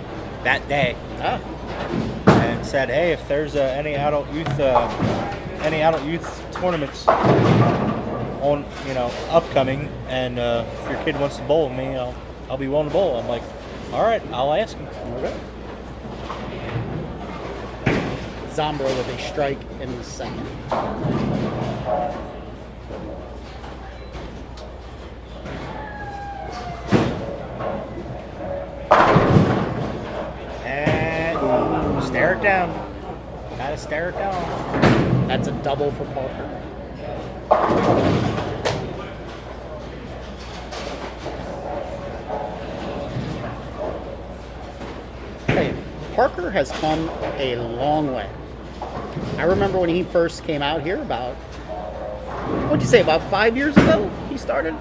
Speaker 2: that day
Speaker 1: Ah.
Speaker 2: and said, "Hey, if there's any adult youth tournaments on, upcoming, and if your kid wants to bowl with me, I'll be willing to bowl." I'm like, "All right, I'll ask him."
Speaker 1: Okay. Zombro with a strike in the second.
Speaker 2: And stare it down. Gotta stare it down.
Speaker 1: That's a double for Parker. Hey, Parker has come a long way. I remember when he first came out here about, what'd you say, about 5 years ago he started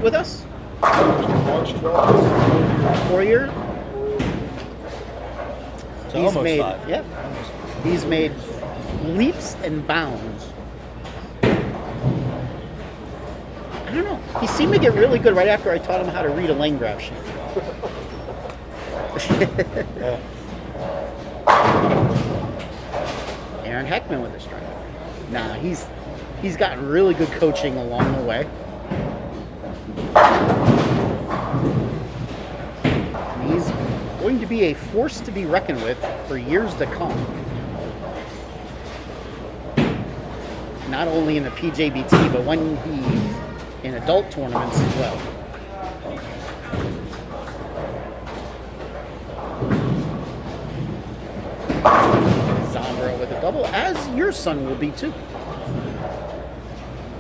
Speaker 1: with us?
Speaker 5: March 12th.
Speaker 1: 4 years?
Speaker 2: So almost
Speaker 1: made,
Speaker 2: 5.
Speaker 1: Yeah. He's made leaps and bounds. I don't know. He seemed to get really good right after I taught him how to read a lane graph sheet.
Speaker 2: Yeah.
Speaker 1: Aaron Heckman with a strike. Nah, he's gotten really good coaching along the way. And he's going to be a force to be reckoned with for years to come. Not only in the PJBT, but when he's in adult tournaments as well. Zombro with a double, as your son will be too.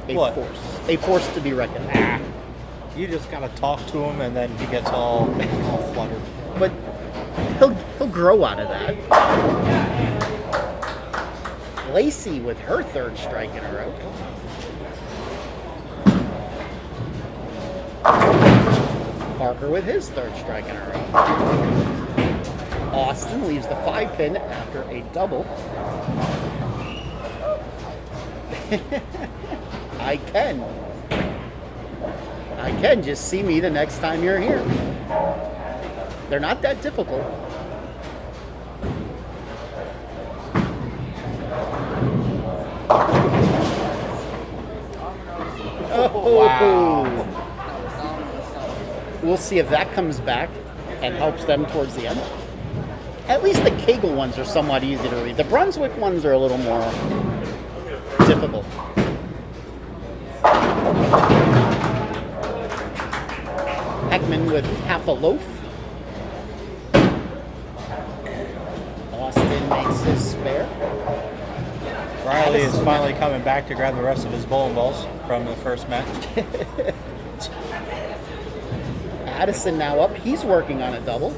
Speaker 2: What?
Speaker 1: A force to be reckoned with.
Speaker 2: You just gotta talk to him, and then he gets all fluttered.
Speaker 1: But he'll grow out of that. Lacey with her third strike in a row. Parker with his third strike in a row. Austin leaves the 5-pin after a double. I can just see me the next time you're here. They're not that difficult. Oh, wow. We'll see if that comes back and helps them towards the end. At least the Kegel ones are somewhat easy to read. The Brunswick ones are a little more difficult. Heckman with half a loaf. Austin makes his spare.
Speaker 2: Riley is finally coming back to grab the rest of his bowling balls from the first match.
Speaker 1: Addison now up. He's working on a double.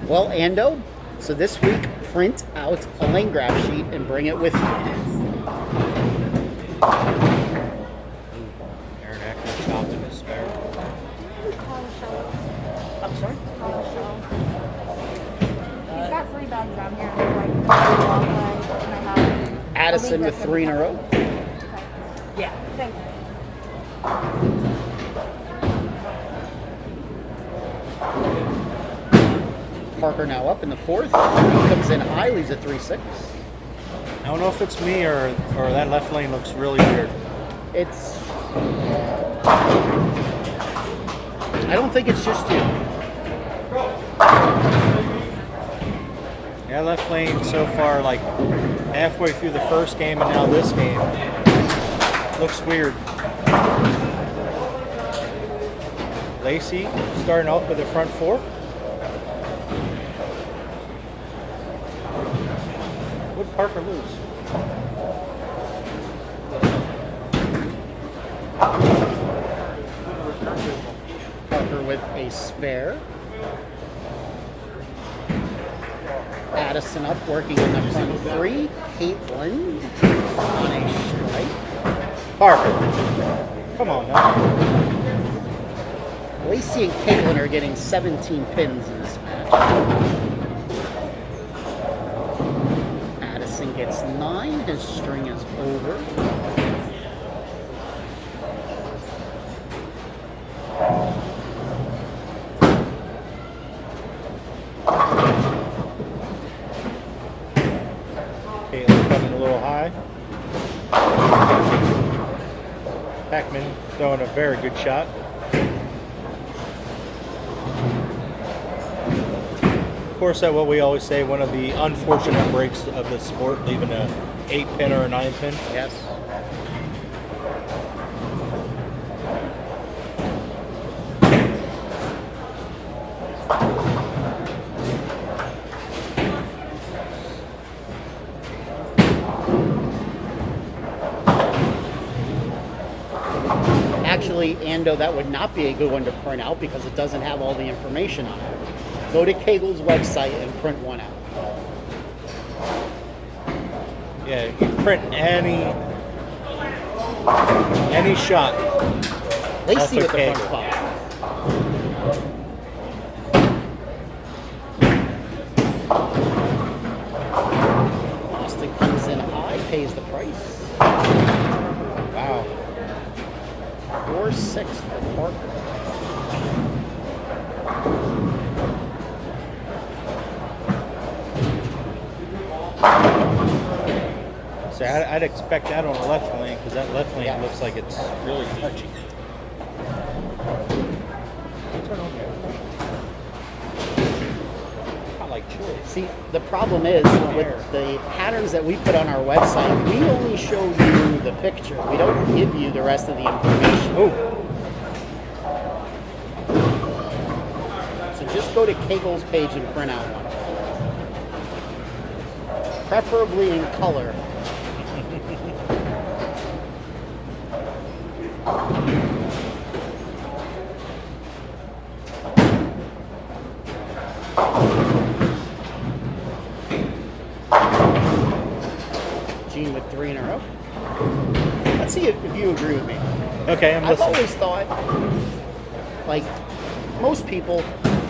Speaker 1: Well, Ando, so this week, print out a lane graph sheet and bring it with you.
Speaker 2: Aaron Heckman chopped in his spare.
Speaker 1: I'm sorry?
Speaker 6: He's got 3 bags down here. And they're like long way, and I have
Speaker 1: Addison with 3 in a row.
Speaker 6: Yeah. Thank you.
Speaker 1: Parker now up in the fourth. He comes in high, leaves a 3-6.
Speaker 2: I don't know if it's me or that left lane looks really weird.
Speaker 1: It's. I don't think it's just you.
Speaker 2: Yeah, left lane so far, like halfway through the first game and now this game, looks weird. Lacey starting off with the front four. Would Parker lose?
Speaker 1: Parker with a spare. Addison up working in the front three. Caitlin on a strike.
Speaker 2: Parker. Come on now.
Speaker 1: Lacey and Caitlin are getting 17 pins in this match. Addison gets 9. His string is over.
Speaker 2: Caitlin coming a little high. Packman throwing a very good shot. Of course, that's what we always say, one of the unfortunate breaks of the sport, leaving a 8-pin or a 9-pin.
Speaker 1: Yes. Actually, Ando, that would not be a good one to print out because it doesn't have all the information on it. Go to Kegel's website and print one out.
Speaker 2: Yeah, you can print any shot.
Speaker 1: Lacey with
Speaker 2: off
Speaker 1: the
Speaker 2: of
Speaker 1: front
Speaker 2: Kegel.
Speaker 1: 5. Austin comes in high, pays the price.
Speaker 2: Wow.
Speaker 1: 4-6 for Parker.
Speaker 2: So I'd expect that on the left lane because that left lane
Speaker 1: Yeah.
Speaker 2: looks like it's really touchy. I like choice.
Speaker 1: See, the problem is with the patterns that we put on our website, we only show you the picture. We don't give you the rest of the information.
Speaker 2: Oh,
Speaker 1: So just go to Kegel's page and print out one. Preferably in color. Gene with 3 in a row. Let's see if you agree with me.
Speaker 2: okay, I'm
Speaker 1: I've
Speaker 2: listening.
Speaker 1: always thought, like, most people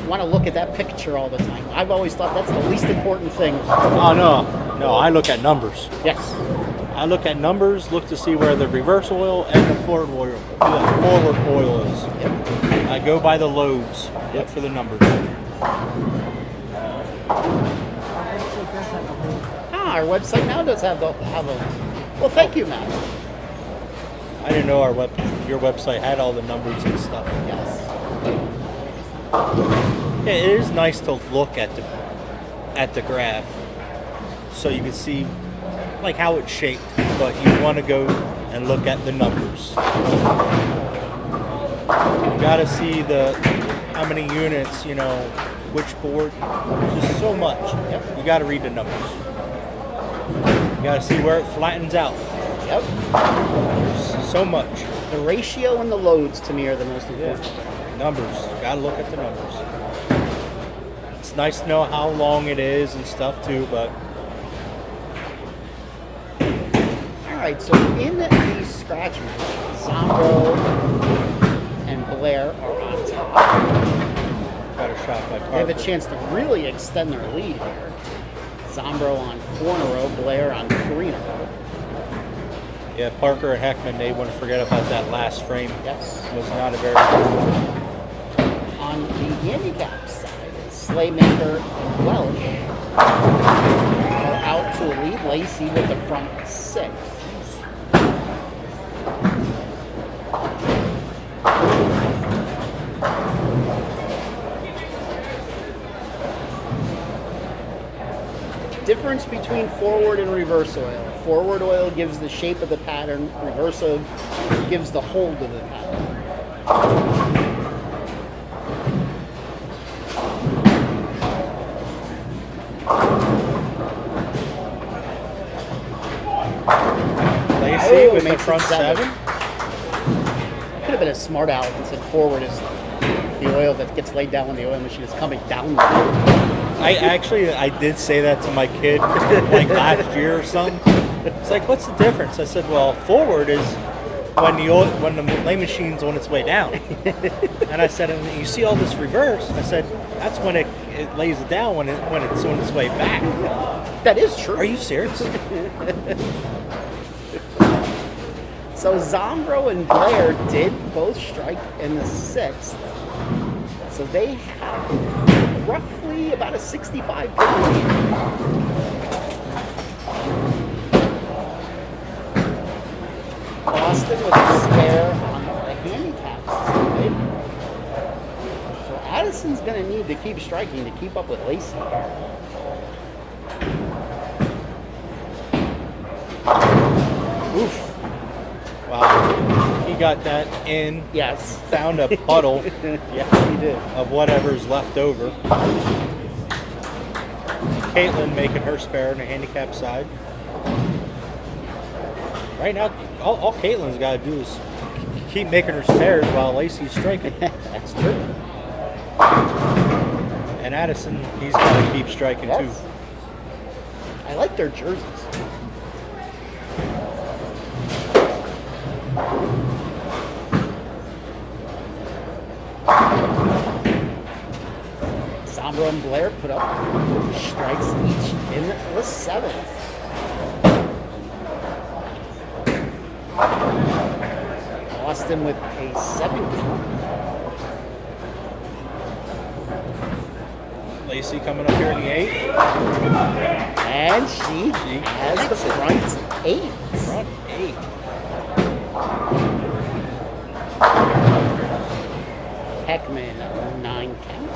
Speaker 1: want to look at that picture all the time. I've always thought that's the least important thing.
Speaker 2: Oh no, I look at numbers.
Speaker 1: Yes.
Speaker 2: I look at numbers, look to see where the reverse oil and the forward oil is.
Speaker 1: Yep.
Speaker 2: I go by the loads, look for the numbers.
Speaker 1: Our website now does have a. Well, thank you, Matt.
Speaker 2: I didn't know your website had all the numbers and stuff.
Speaker 1: Yes.
Speaker 2: Yeah, it is nice to look at the graph so you can see like how it's shaped, but you want to go and look at the numbers. You got to see how many units, which board. There's just so much.
Speaker 1: Yep.
Speaker 2: You got to read the numbers. You got to see where it flattens out.
Speaker 1: Yep.
Speaker 2: There's so much.
Speaker 1: The ratio and the loads to me are the most important.
Speaker 2: Numbers. Got to look at the numbers. It's nice to know how long it is and stuff too, but
Speaker 1: All right, so in the scratch match, Zombro and Blair are on top.
Speaker 2: got a shot by
Speaker 1: They have a
Speaker 2: Parker.
Speaker 1: chance to really extend their lead here. Zombro on 4 in a row, Blair on 3 in a row.
Speaker 2: Yeah, Parker and Heckman, they want to forget about that last frame.
Speaker 1: Yes.
Speaker 2: It was not a very good one.
Speaker 1: On the handicap side, it's Playmaker and Welsh are out to a lead. Lacey with the front 6. Difference between forward and reverse oil. Forward oil gives the shape of the pattern. Reverse oil gives the hold of the pattern.
Speaker 2: Lacey with the
Speaker 1: makes it
Speaker 2: front 7.
Speaker 1: Could have been a smart aleck and said forward is the oil that gets laid down when the oil machine is coming down the road.
Speaker 2: I did say that to my kid like last year or something. It's like, what's the difference? I said, well, forward is when the lay machine's on its way down. And I said, and you see all this reverse. I said, that's when it lays it down when it's on its way back.
Speaker 1: That is true.
Speaker 2: Are you serious?
Speaker 1: So Zombro and Blair did both strike in the 6th. So they have roughly about a 65 pin lead. Boston with a spare on the handicap side. So Addison's going to need to keep striking to keep up with Lacey. Oof.
Speaker 2: Wow. He got that in.
Speaker 1: Yes.
Speaker 2: Found a puddle
Speaker 1: Yes, he did.
Speaker 2: of whatever's left over. Caitlin making her spare on the handicap side. Right now, all Caitlin's got to do is keep making her spares while Lacey's striking.
Speaker 1: That's true.
Speaker 2: And Addison, he's got to keep striking
Speaker 1: Yes.
Speaker 2: too.
Speaker 1: I like their jerseys. Zombro and Blair put up strikes each in the 7th. Boston with a 7 count.
Speaker 2: Lacey coming up here in the 8th.
Speaker 1: And she has the front 8.
Speaker 2: Front 8.
Speaker 1: Heckman, 9 count.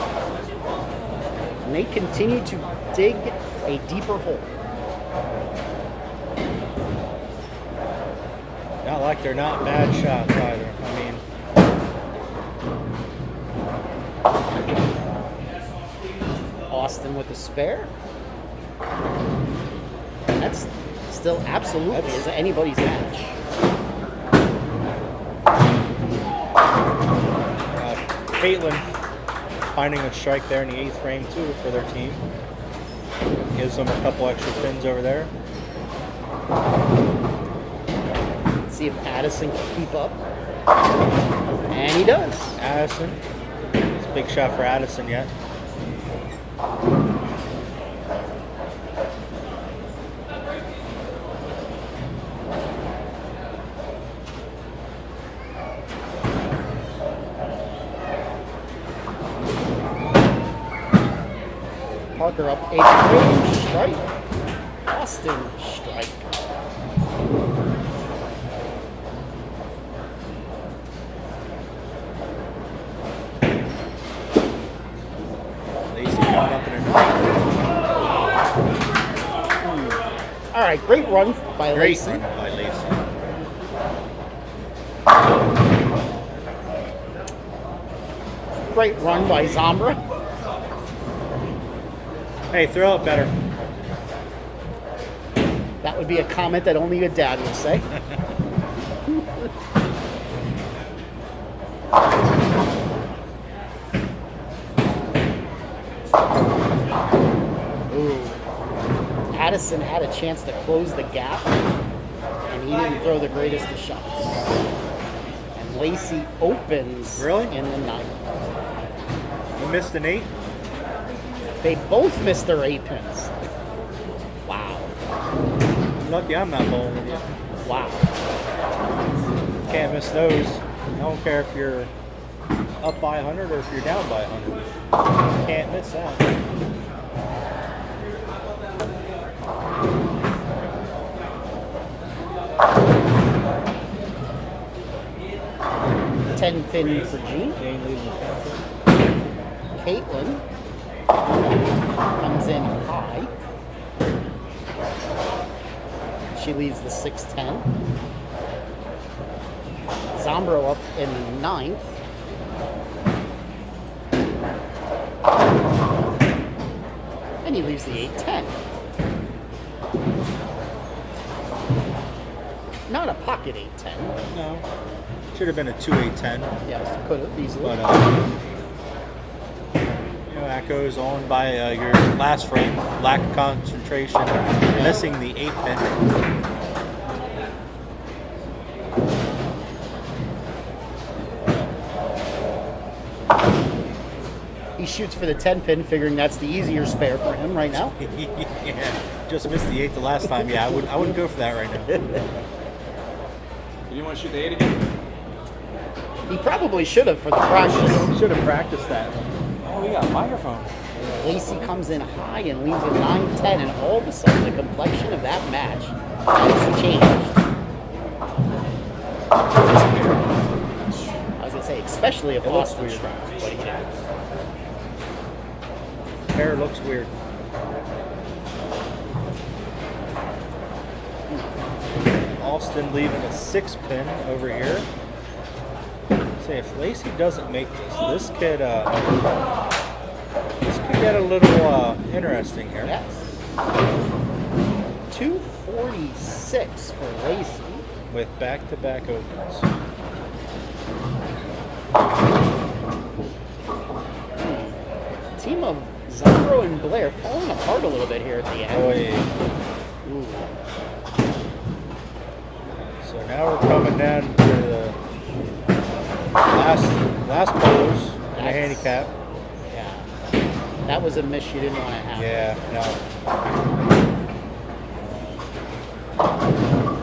Speaker 1: And they continue to dig a deeper hole.
Speaker 2: Not like they're not bad shots either. I mean,
Speaker 1: Austin with a spare. That's still absolutely is anybody's match.
Speaker 2: Caitlin finding a strike there in the 8th frame too for their team. Gives them a couple extra pins over there.
Speaker 1: Let's see if Addison can keep up. And he does.
Speaker 2: Addison. It's a big shot for Addison yet.
Speaker 1: Parker up 8 frame, strike. Austin, strike.
Speaker 2: Lacey coming up in her 9th.
Speaker 1: All right, great run by
Speaker 2: Great
Speaker 1: Lacey.
Speaker 2: run by Lacey.
Speaker 1: Great run by Zombra.
Speaker 2: Hey, throw it better.
Speaker 1: That would be a comment that only your dad would say. Ooh. Addison had a chance to close the gap, and he didn't throw the greatest of shots. And Lacey opens
Speaker 2: Really?
Speaker 1: in the 9th.
Speaker 2: You missed an 8?
Speaker 1: They both missed their 8 pins. Wow.
Speaker 2: Lucky I'm not bowling with you.
Speaker 1: Wow.
Speaker 2: Can't miss those. I don't care if you're up by 100 or if you're down by 100. Can't miss that.
Speaker 1: 10 pin for Gene.
Speaker 2: Jane leading the country.
Speaker 1: Caitlin comes in high. She leads the 6-10. Zombro up in the 9th. And he leaves the 8-10. Not a pocket 8-10.
Speaker 2: No. Should have been a 2-8-10.
Speaker 1: Yes, could have easily.
Speaker 2: But, that goes on by your last frame. Lack of concentration. Missing the 8 pin.
Speaker 1: He shoots for the 10 pin, figuring that's the easier spare for him right now.
Speaker 2: Yeah. Just missed the 8 the last time. Yeah, I wouldn't go for that right now.
Speaker 4: You want to shoot the 8 again?
Speaker 1: He probably should have for the practice.
Speaker 2: Should have practiced that.
Speaker 4: Oh, we got a microphone.
Speaker 1: Lacey comes in high and leads at 9-10, and all of a sudden the complexion of that match has changed. I was going to say, especially if Austin strikes, but he didn't.
Speaker 2: Hair looks weird. Austin leaving a 6 pin over here. Say if Lacey doesn't make this could get a little interesting here.
Speaker 1: Yes. 246 for Lacey.
Speaker 2: With back-to-back opens.
Speaker 1: Team of Zombro and Blair falling apart a little bit here at the end.
Speaker 2: Boy.
Speaker 1: Ooh.
Speaker 2: So now we're coming down to the last pose in the handicap.
Speaker 1: Yeah. That was a miss you didn't want to have.
Speaker 2: Yeah, no.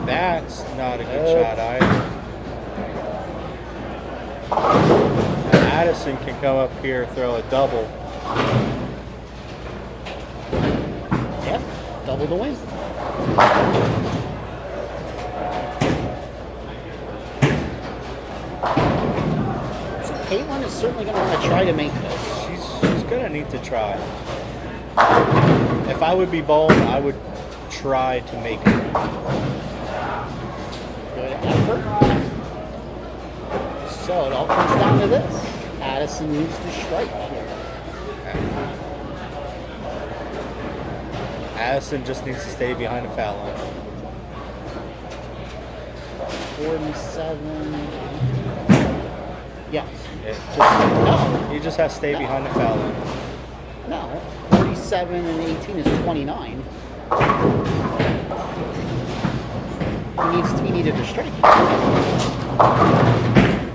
Speaker 2: That's not a good shot either. Addison can come up here, throw a double.
Speaker 1: Yep. Double the win. So Caitlin is certainly going to want to try to make this.
Speaker 2: She's gonna need to try. If I would be bold, I would try to make it.
Speaker 1: Good effort. So it all comes down to this. Addison needs to strike here.
Speaker 2: Addison just needs to stay behind the foul line.
Speaker 1: 47. Yes.
Speaker 2: He just has to stay behind the foul line.
Speaker 1: No. 47 and 18 is 29. He needed to strike.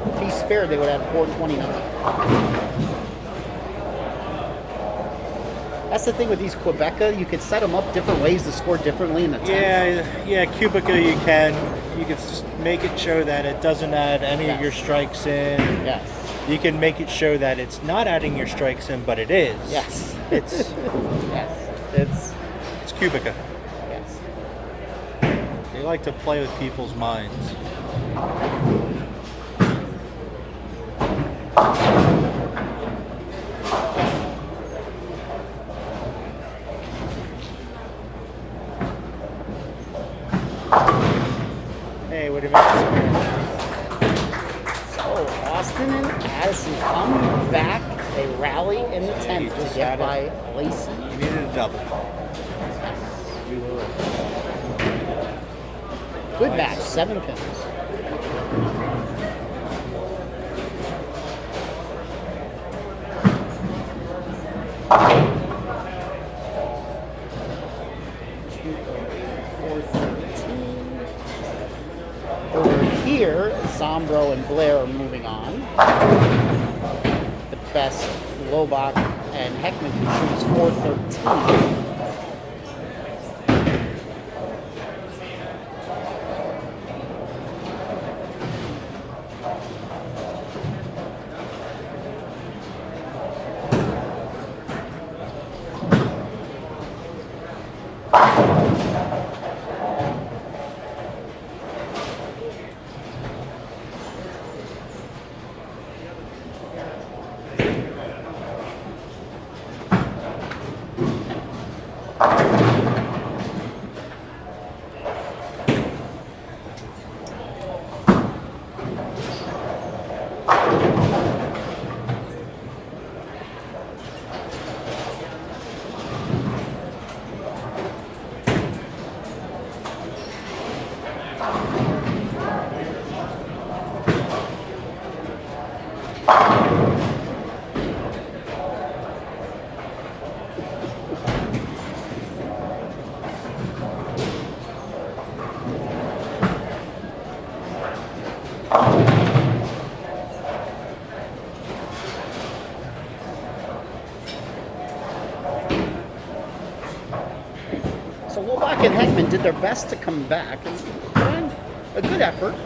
Speaker 1: If he spared, they would have 429. That's the thing with these Quebeca. You could set them up different ways to score differently in the 10th.
Speaker 2: Yeah, Cubica you can make it show that it doesn't add any of your strikes in.
Speaker 1: Yes.
Speaker 2: You can make it show that it's not adding your strikes in, but it is.
Speaker 1: Yes.
Speaker 2: It's
Speaker 1: Yes. It's
Speaker 2: Cubica.
Speaker 1: yes.
Speaker 2: They like to play with people's minds. Hey, what do you make this man?
Speaker 1: So Austin and Addison come back. They rally in the 10th to
Speaker 2: just
Speaker 1: get
Speaker 2: had
Speaker 1: by
Speaker 2: it.
Speaker 1: Lacey.
Speaker 2: You needed a double.
Speaker 1: Good match, 7 pins. Over here, Zombro and Blair are moving on. The best, Lobach and Heckman, who shoots 413. So Lobach and Heckman did their best to come back and put in a good effort.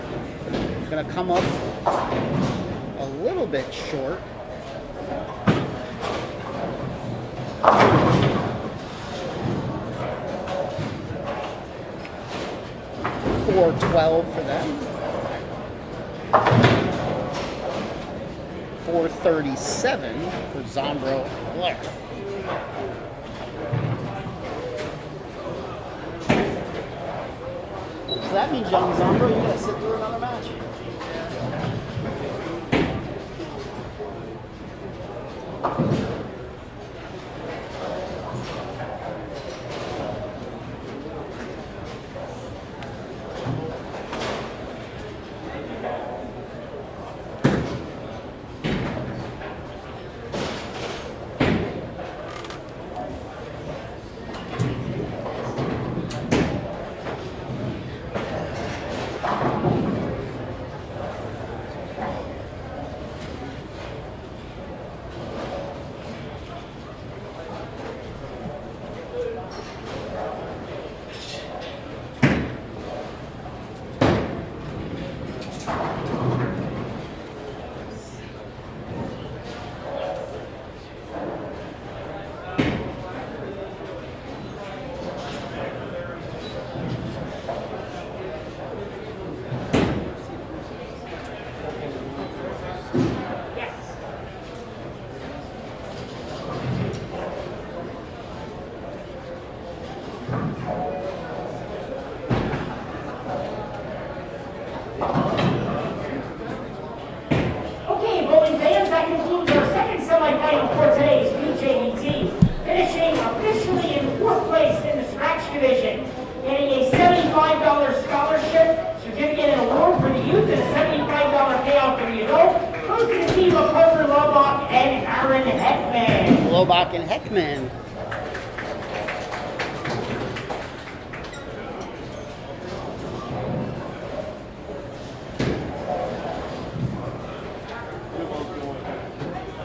Speaker 1: Going to come up a little bit short. $4.12 for them. $4.37 for Zombro Blair. So that means, young Zombro, you gotta sit through another match.
Speaker 3: Okay, bowling fans, that concludes our second semifinal for today's PJBT. Finishing officially in fourth place in the scratch division. Getting a $75 scholarship, certificate and award for the youth, and a $75 payout for the adult. Goes to the team of Parker Lobach and Aaron Heckman.
Speaker 1: Lobach and Heckman.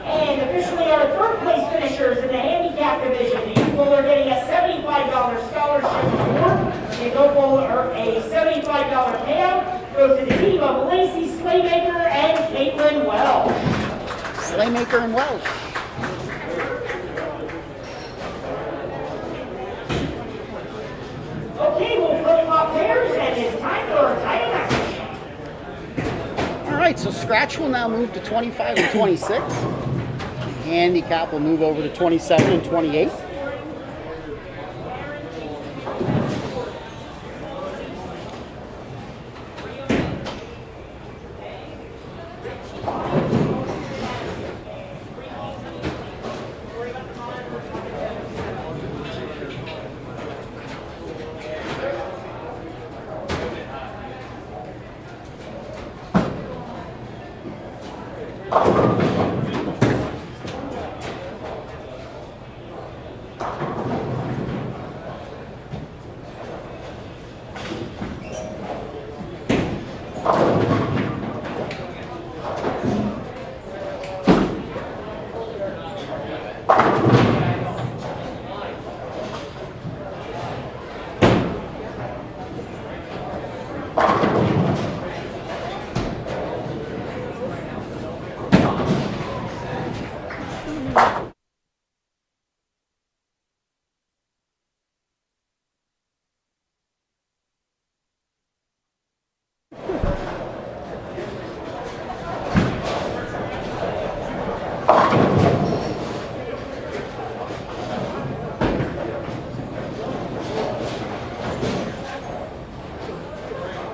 Speaker 3: And officially our third place finishers in the handicap division. The youth bowler getting a $75 scholarship award. The adult bowler a $75 payout. Goes to the team of Lacey Slaymaker and Caitlin Wells.
Speaker 1: Slaymaker and Welsh.
Speaker 3: Okay, we'll flip flop pairs and it's time for our title match.
Speaker 1: All right, so scratch will now move to 25 and 26. Handicap will move over to 27 and 28.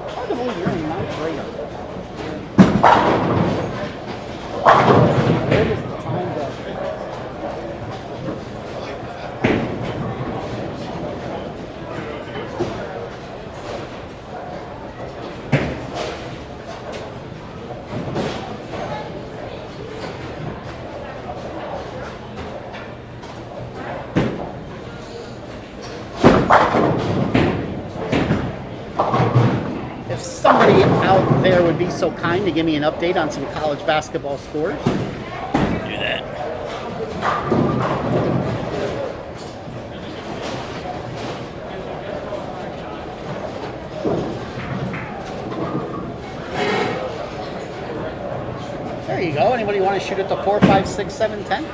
Speaker 1: Hard to believe you're in ninth grade. Where does the time go? If somebody out there would be so kind to give me an update on some college basketball scores. Do that. anybody want to shoot at the 4, 5, 6, 7, 10?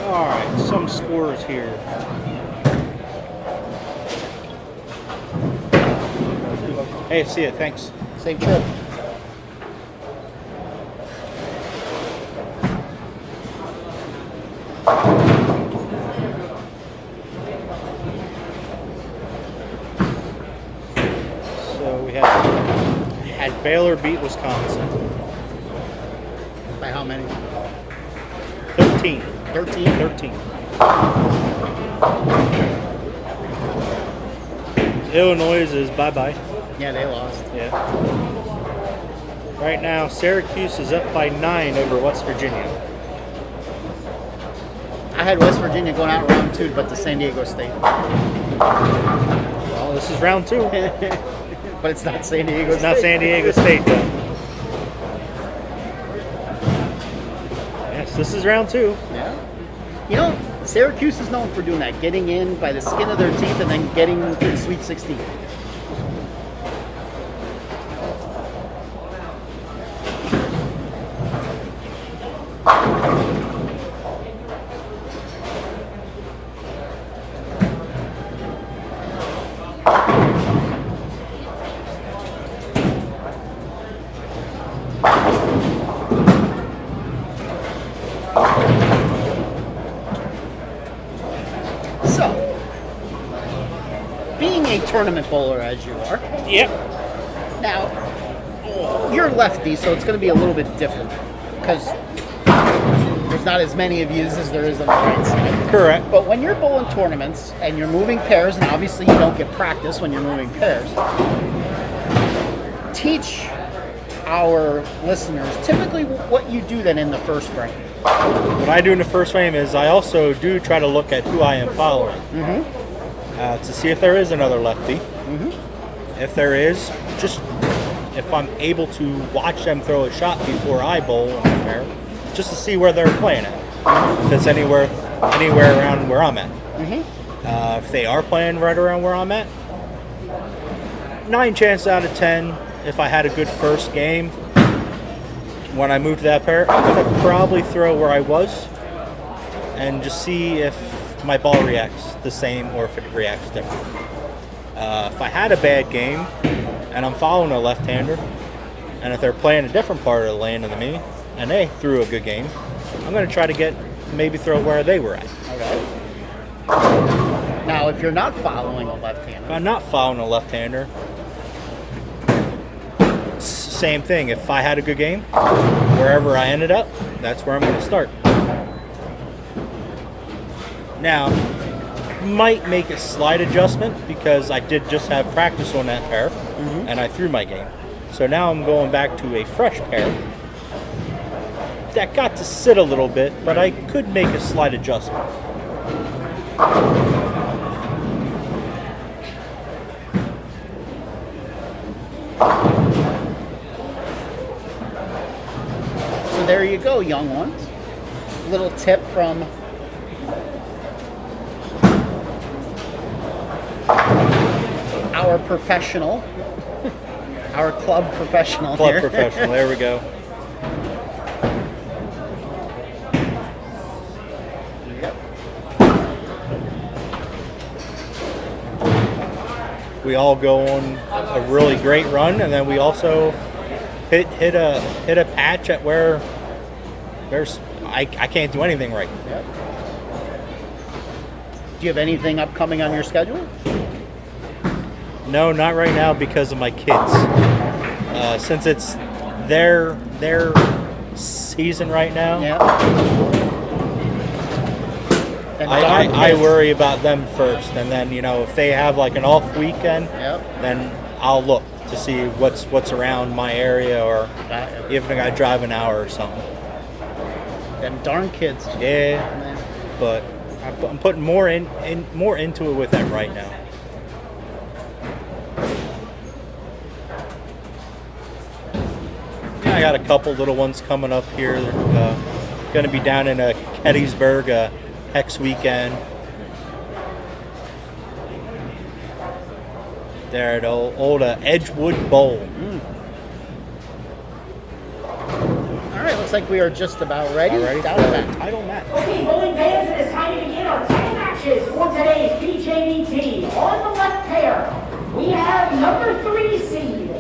Speaker 2: All right, some scores here. Hey, see it. Thanks.
Speaker 1: Same trip.
Speaker 2: So we had Baylor beat Wisconsin.
Speaker 1: By how many?
Speaker 2: 13.
Speaker 1: 13?
Speaker 2: 13. Illinois is bye-bye.
Speaker 1: Yeah, they lost.
Speaker 2: Yeah. Right now, Syracuse is up by 9 over West Virginia.
Speaker 1: I had West Virginia going out round 2, but to San Diego State.
Speaker 2: Well, this is round 2.
Speaker 1: But it's not San Diego State.
Speaker 2: It's not San Diego State, though. Yes, this is round 2.
Speaker 1: Yeah. You know, Syracuse is known for doing that, getting in by the skin of their teeth and then getting to the Sweet 16. So, being a tournament bowler as you are,
Speaker 2: Yep.
Speaker 1: now, you're lefty, so it's going to be a little bit different because there's not as many of you as there is on the right side.
Speaker 2: Correct.
Speaker 1: But when you're bowling tournaments and you're moving pairs, and obviously you don't get practice when you're moving pairs, teach our listeners typically what you do then in the first frame.
Speaker 2: What I do in the first frame is I also do try to look at who I am following to see if there is another lefty. If there is, just if I'm able to watch them throw a shot before I bowl in the pair, just to see where they're playing at. If it's anywhere around where I'm at. If they are playing right around where I'm at, 9 chances out of 10, if I had a good first game, when I move to that pair, I'm going to probably throw where I was and just see if my ball reacts the same or if it reacts different. If I had a bad game and I'm following a left-hander, and if they're playing a different part of the lane than me and they threw a good game, I'm going to try to maybe throw where they were at.
Speaker 1: Okay. Now, if you're not following a
Speaker 2: If
Speaker 1: left-hander,
Speaker 2: I'm not following a left-hander, same thing. If I had a good game, wherever I ended up, that's where I'm going to start. Now, might make a slight adjustment because I did just have practice on that pair, and I threw my game. So now I'm going back to a fresh pair that got to sit a little bit, but I could make a slight adjustment.
Speaker 1: so there you go, young ones. Little tip from our professional, our club professional
Speaker 2: Club
Speaker 1: here.
Speaker 2: professional, there we go.
Speaker 1: Yep.
Speaker 2: We all go on a really great run, and then we also hit a patch at where I can't do anything right.
Speaker 1: Yep. Do you have anything upcoming on your schedule?
Speaker 2: No, not right now because of my kids. Since it's their season right now,
Speaker 1: Yeah. And
Speaker 2: I
Speaker 1: darn kids.
Speaker 2: worry about them first, and then if they have like an off weekend,
Speaker 1: Yep.
Speaker 2: then I'll look to see what's around my area, or even if I drive an hour or something.
Speaker 1: Them darn kids.
Speaker 2: Yeah,
Speaker 1: Man.
Speaker 2: but I'm putting more into it with them right now. Yeah, I got a couple little ones coming up here. They're going to be down in Gettysburg Hex weekend. There at old Edgewood Bowl.
Speaker 1: All right, looks like we are just about ready.
Speaker 2: All ready
Speaker 1: Down
Speaker 2: for
Speaker 1: to
Speaker 2: the
Speaker 1: that.
Speaker 2: title match.
Speaker 3: Okay, bowling fans, it is time to begin our title matches for today's PJBT. On the left pair, we have number 3 seed,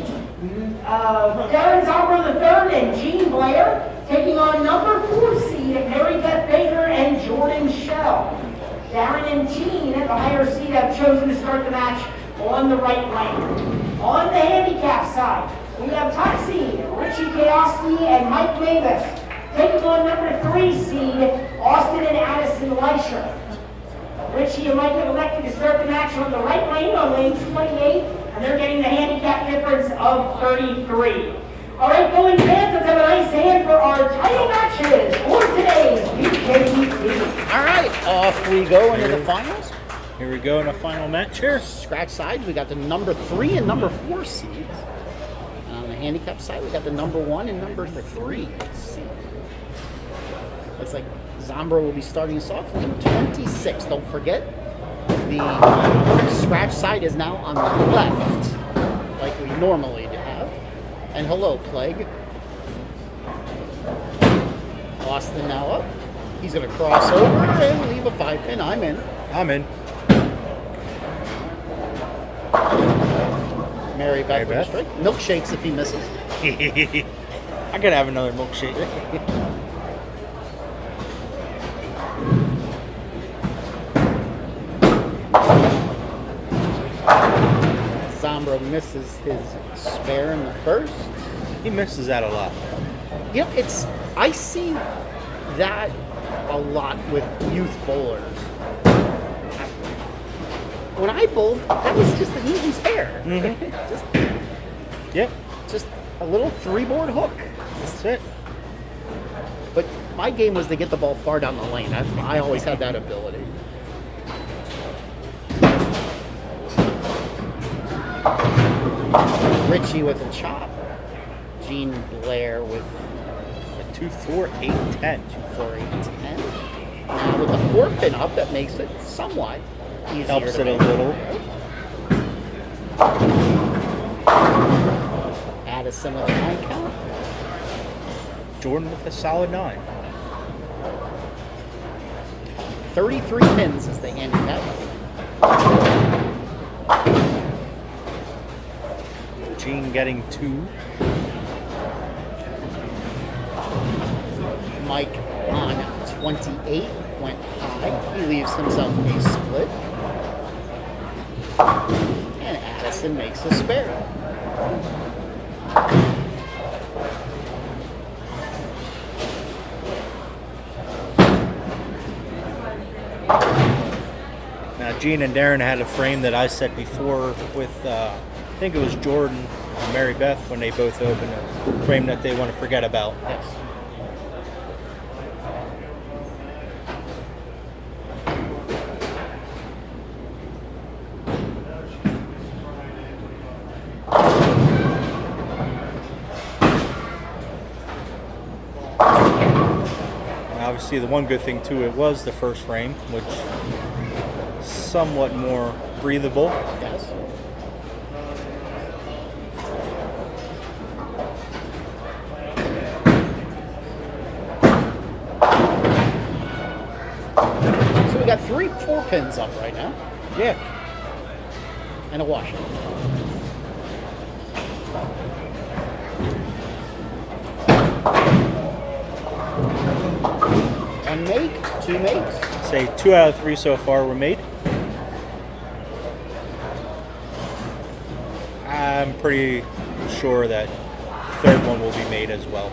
Speaker 3: Darren Zombro III and Gene Blair, taking on number 4 seed, Mary Beth Baker and Jordan Shell. Darren and Gene at the higher seed have chosen to start the match on the right lane. On the handicap side, we have top seed Richie Kaoski and Mike Mavis, taking on number 3 seed Austin and Addison Leisher. Richie and Mike have elected to start the match on the right lane, on lane 28, and they're getting the handicap difference of 33. All right, bowling fans, let's have a nice hand for our title matches for today's PJBT.
Speaker 1: All right, off we go into the finals.
Speaker 2: Here we go in the final match here.
Speaker 1: Scratch sides, we got the number 3 and number 4 seeds. And on the handicap side, we got the number 1 and number 3 seeds. Looks like Zombro will be starting us off in 26. Don't forget, the scratch side is now on the left, like we normally have. And hello, Plague. Austin now up. He's going to cross over and leave a 5-pin. I'm in.
Speaker 2: I'm in.
Speaker 1: Mary Beth.
Speaker 2: Mary Beth.
Speaker 1: Strike. Milkshakes if he misses.
Speaker 2: I gotta have another milkshake.
Speaker 1: Zombro misses his spare in the first.
Speaker 2: He misses that a lot.
Speaker 1: You know, I see that a lot with youth bowlers. When I bowled, that was just an easy spare.
Speaker 2: Yep,
Speaker 1: just a little 3-board hook.
Speaker 2: that's it.
Speaker 1: But my game was to get the ball far down the lane. I always had that ability. Richie with a chop. Gene Blair with
Speaker 2: A 2, 4, 8, 10.
Speaker 1: 4, 8, 10. Now with a 4-pin up, that makes it somewhat easier.
Speaker 2: Helps
Speaker 1: to
Speaker 2: it a
Speaker 1: make.
Speaker 2: little.
Speaker 1: Addison with a 9 count.
Speaker 2: Jordan with a solid 9.
Speaker 1: 33 pins is the handicap.
Speaker 2: Gene getting 2.
Speaker 1: Mike on 28 went high. He leaves himself a split. And Addison makes a spare.
Speaker 2: Now Gene and Darren had a frame that I said before with, I think it was Jordan and Mary Beth when they both opened a frame that they want to forget about.
Speaker 1: Yes.
Speaker 2: Obviously, the one good thing too, it was the first frame, which somewhat more breathable.
Speaker 1: Yes. So we got 3 4-pins up right now.
Speaker 2: Yeah.
Speaker 1: And a wash. One make, 2 makes.
Speaker 2: Say 2 out of 3 so far were made. I'm pretty sure that the third one will be made as well.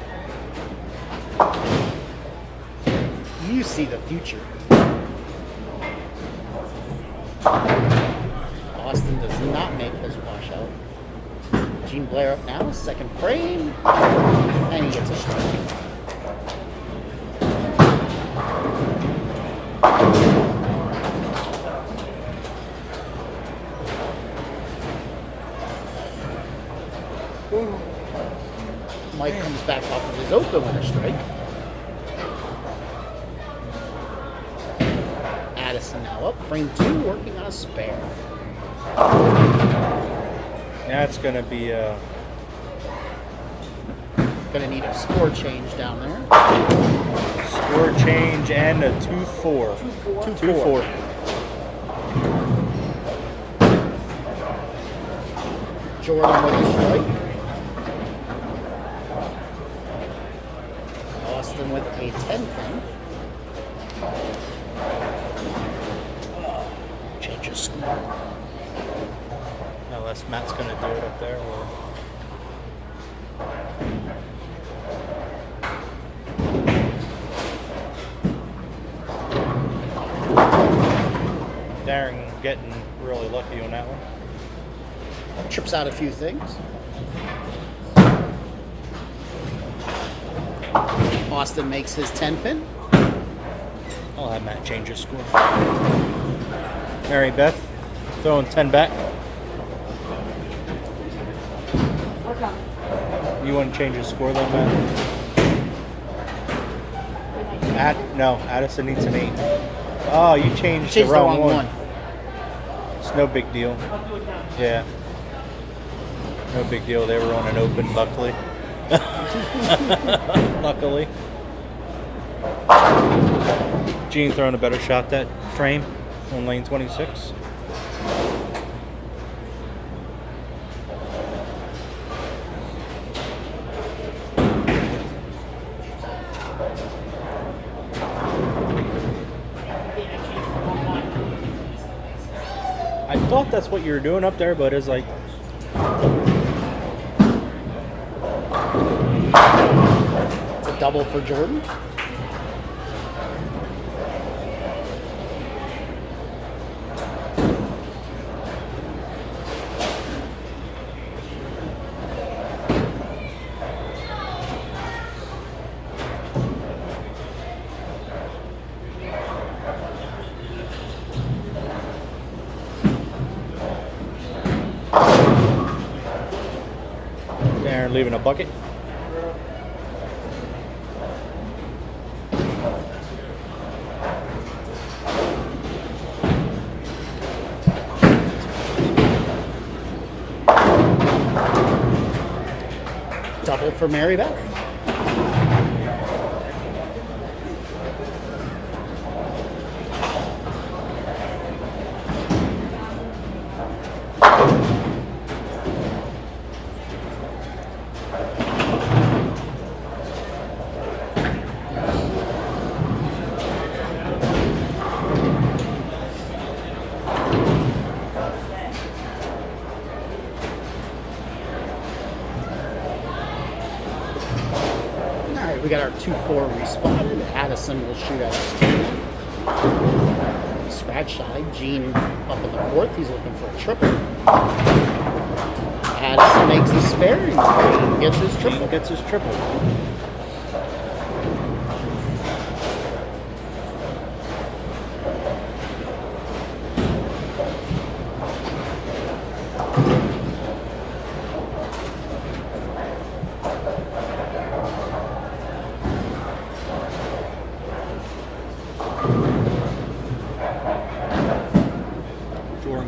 Speaker 1: You see the future. Austin does not make his washout. Gene Blair up now, second frame, and he gets a strike. Mike comes back off of his open with a strike. Addison now up. Frame 2 working on a spare.
Speaker 2: That's going to be
Speaker 1: Gonna need a score change down there.
Speaker 2: score change and a 2-4. 2-4.
Speaker 1: Jordan with a strike. Austin with a 10-pin. Change of score.
Speaker 2: Unless Matt's going to do it up there. Or... Darren getting really lucky on that one.
Speaker 1: Trips out a few things. Austin makes his 10-pin.
Speaker 2: I'll have Matt change his score. Mary Beth throwing 10 back. You want to change his score then, Matt? No, Addison needs an 8. Oh, you changed the wrong one. It's no big deal. Yeah. No big deal. They were on an open, luckily. Luckily. Gene throwing a better shot that frame on lane 26. I thought that's what you were doing up there, but it's like...
Speaker 1: It's a double for Jordan.
Speaker 2: Darren leaving a bucket.
Speaker 1: Double for Mary Beth. We got our 2-4 responded. Addison will shoot at us. Scratch side. Gene up in the 4th. He's looking for a triple. Addison makes the spare. Gene gets his triple.
Speaker 2: Gene gets his triple.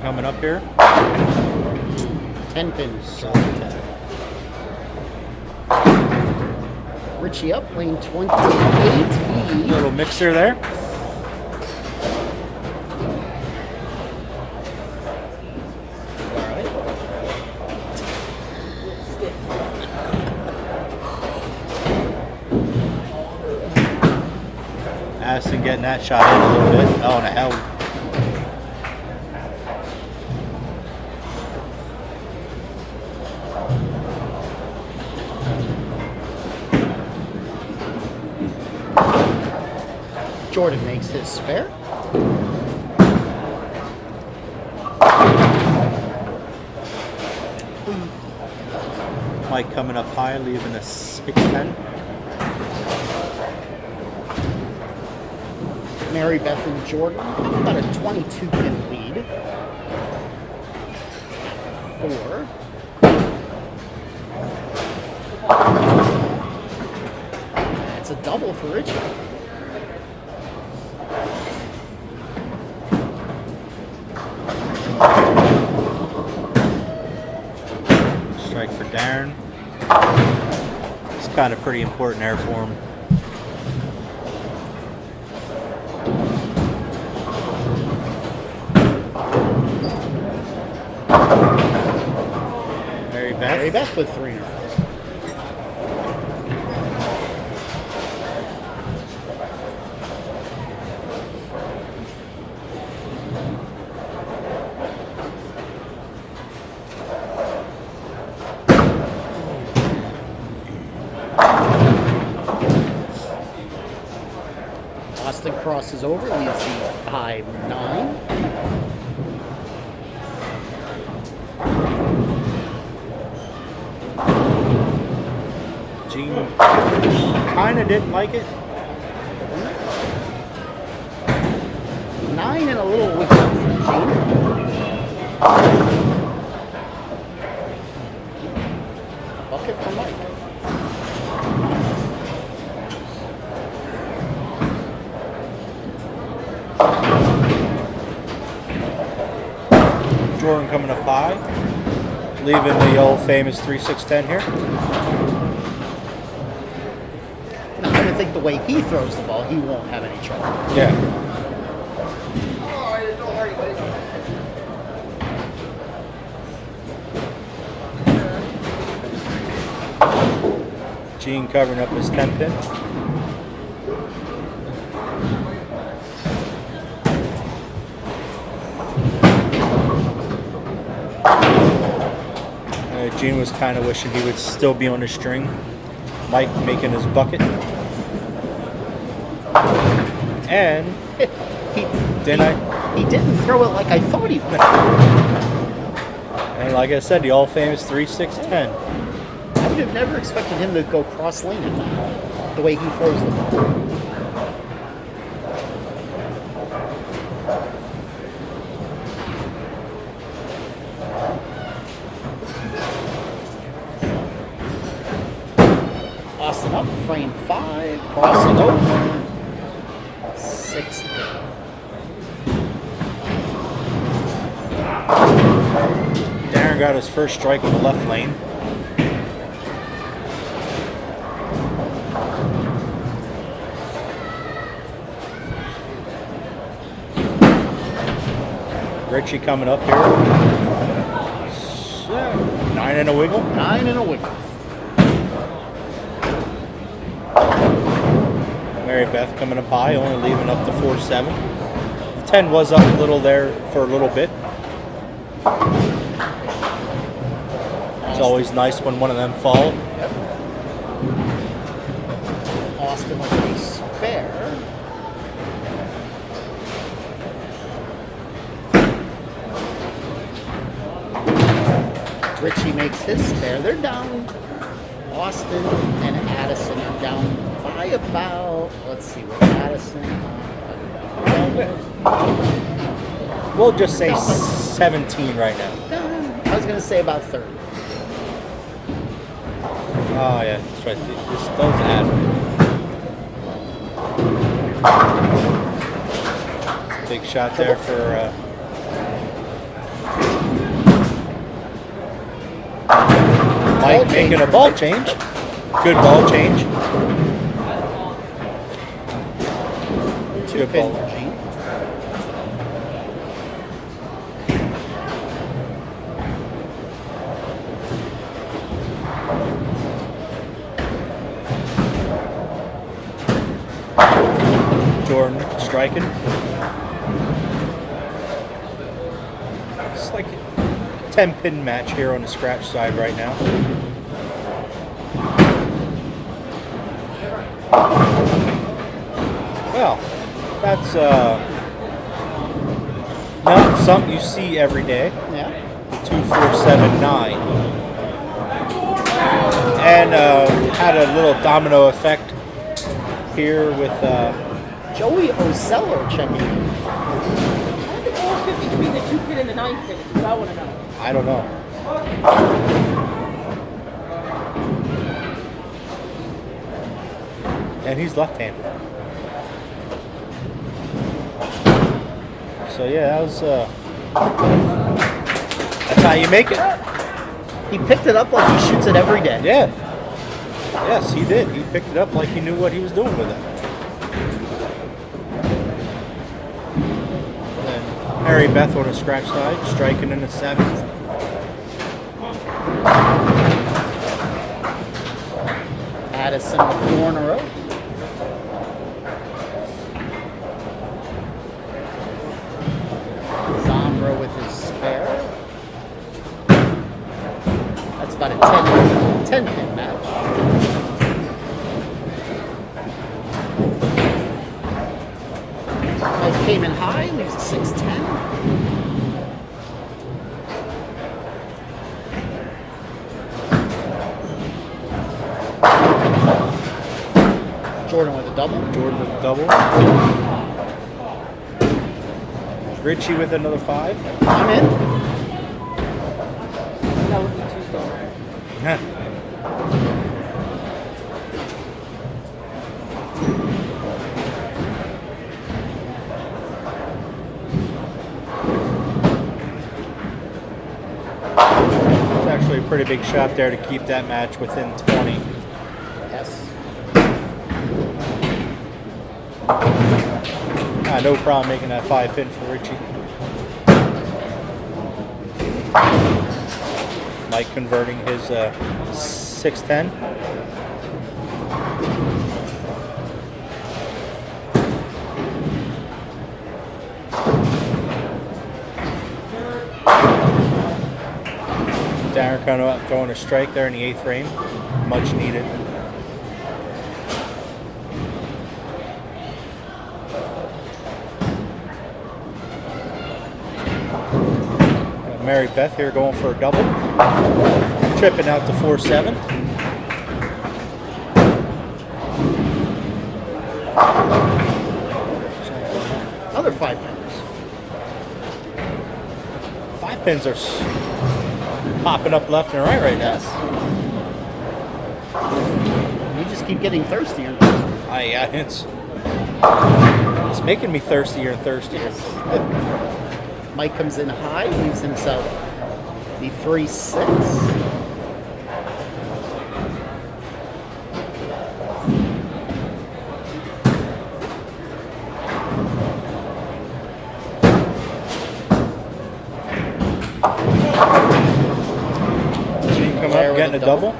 Speaker 2: Coming up here.
Speaker 1: 10 pins. Richie up, lane 28.
Speaker 2: Little mixer there. Addison getting that shot in a little bit. Oh, and a hell.
Speaker 1: Jordan makes his spare.
Speaker 2: Mike coming up high, leaving a 6-10.
Speaker 1: Mary Beth and Jordan, about a 22-pin lead. 4. It's a double for Richie.
Speaker 2: Darren. It's kind of pretty important there for him.
Speaker 1: Mary Beth with 3 in a row. Austin crosses over, leaves the 5-9.
Speaker 2: Gene kind of didn't like it.
Speaker 1: 9 and a little wicket for Gene. Bucket for Mike.
Speaker 2: Jordan coming to 5, leaving the old famous 3-6-10 here.
Speaker 1: I would think the way he throws the ball, he won't have any trouble.
Speaker 2: Yeah. Gene covering up his 10 pin. Gene was kind of wishing he would still be on the string. Mike making his bucket. And
Speaker 1: he
Speaker 2: I
Speaker 1: didn't throw it like I thought he would.
Speaker 2: And like I said, the all famous 3-6-10.
Speaker 1: I would have never expected him to go cross lane at that, the way he throws the ball. Austin up, frame 5, crossing over, 6.
Speaker 2: Darren got his first strike on the left lane. Richie coming up here. 9 and a wiggle.
Speaker 1: 9 and a wiggle.
Speaker 2: Mary Beth coming up high, only leaving up to 4-7. The 10 was up a little there for a little bit. It's always nice when one of them fall.
Speaker 1: Yep. Austin with a spare. Richie makes his spare. They're down. Austin and Addison are down by about, let's see, what Addison.
Speaker 2: We'll just say 17 right now.
Speaker 1: I was going to say about 30.
Speaker 2: Oh yeah, that's right. This those add. Big shot there for. Mike making a ball change. Good ball change. Good ball. Jordan striking. It's like a 10-pin match here on the scratch side right now. Well, that's not something you see every day.
Speaker 1: Yeah.
Speaker 2: 2, 4, 7, 9. And had a little domino effect here with
Speaker 1: Joey Ocello checking in.
Speaker 7: How did the ball fit between the 2 pin and the 9 pin? That's what I want to know.
Speaker 2: I don't know. And he's left-handed. So yeah, that was that's how you make it.
Speaker 1: He picked it up like he shoots it every day.
Speaker 2: Yeah. Yes, he did. He picked it up like he knew what he was doing with it. And then Mary Beth on a scratch side, striking in the 7th.
Speaker 1: Addison with 4 in a row. Zombro with his spare. That's about a 10 pin match. Mike came in high, leaves a 6-10. Jordan with a double.
Speaker 2: Jordan with a double. Richie with another 5.
Speaker 1: I'm in.
Speaker 7: That would be too slow.
Speaker 2: It's actually a pretty big shot there to keep that match within 20.
Speaker 1: Yes.
Speaker 2: No problem making that 5 pin for Richie. Mike converting his 6-10. Darren kind of throwing a strike there in the 8th frame. Much needed. Mary Beth here going for a double. Tripping out to 4-7.
Speaker 1: Another 5 pins.
Speaker 2: 5 pins are popping up left and right now.
Speaker 1: We just keep getting thirstier.
Speaker 2: It's making me thirstier and thirstier.
Speaker 1: Mike comes in high, leaves himself the 3-6.
Speaker 2: Gene come up getting a double.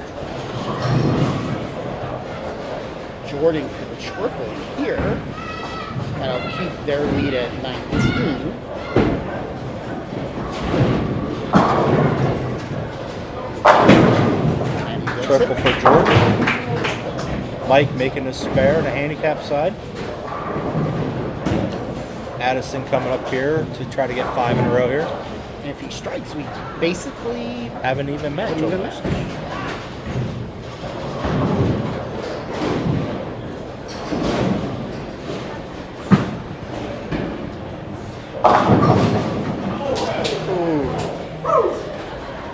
Speaker 1: Jordan triple here. That'll keep their lead at 19.
Speaker 2: Triple for Jordan. Mike making a spare on the handicap side. Addison coming up here to try to get 5 in a row here.
Speaker 1: And if he strikes, we basically
Speaker 2: Have an even match
Speaker 1: an even
Speaker 2: almost.
Speaker 1: match.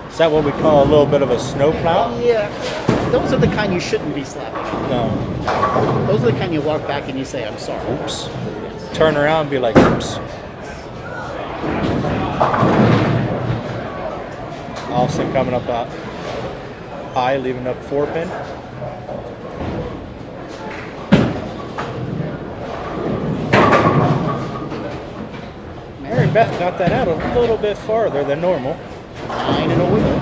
Speaker 2: Is that what we call a little bit of a snowplow?
Speaker 1: Yeah, those are the kind you shouldn't be slapping.
Speaker 2: No.
Speaker 1: Those are the kind you walk back and you say, I'm sorry.
Speaker 2: Oops. Turn around and be like, oops. Austin coming up high, leaving up 4 pin. Mary Beth got that out a little bit farther than normal.
Speaker 1: 9 and a wheel.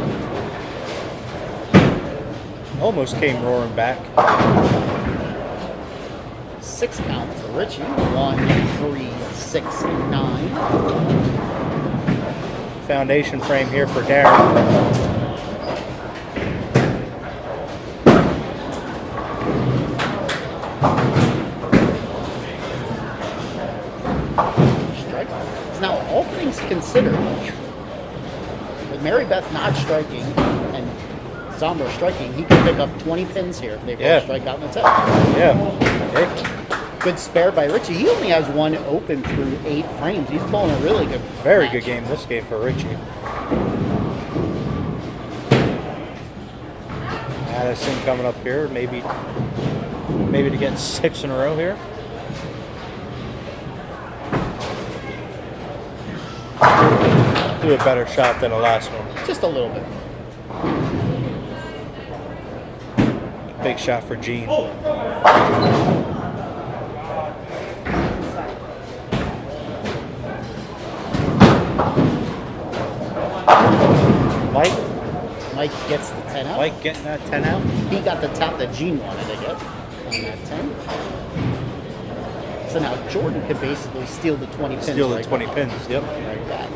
Speaker 2: Almost came roaring back.
Speaker 1: 6 count for Richie. 1, 3, 6, 9.
Speaker 2: Foundation frame here for Darren.
Speaker 1: Strike. Now, all things considered, with Mary Beth not striking and Zombro striking, he can pick up 20 pins here if they both strike out in the 10.
Speaker 2: Yeah. Okay.
Speaker 1: Good spare by Richie. He only has 1 open through 8 frames. He's bowling a really good
Speaker 2: Very
Speaker 1: match.
Speaker 2: good game this game for Richie. Addison coming up here, maybe to get 6 in a row here. Do a better shot than the last one.
Speaker 1: Just a little bit.
Speaker 2: Big shot for Gene.
Speaker 1: Mike gets the 10 out.
Speaker 2: Mike getting that 10 out.
Speaker 1: He got the tap that Gene wanted to get on that 10. So now Jordan could basically steal the 20 pins.
Speaker 2: Steal the
Speaker 1: right
Speaker 2: 20
Speaker 1: back.
Speaker 2: pins. Yep.
Speaker 1: Right back.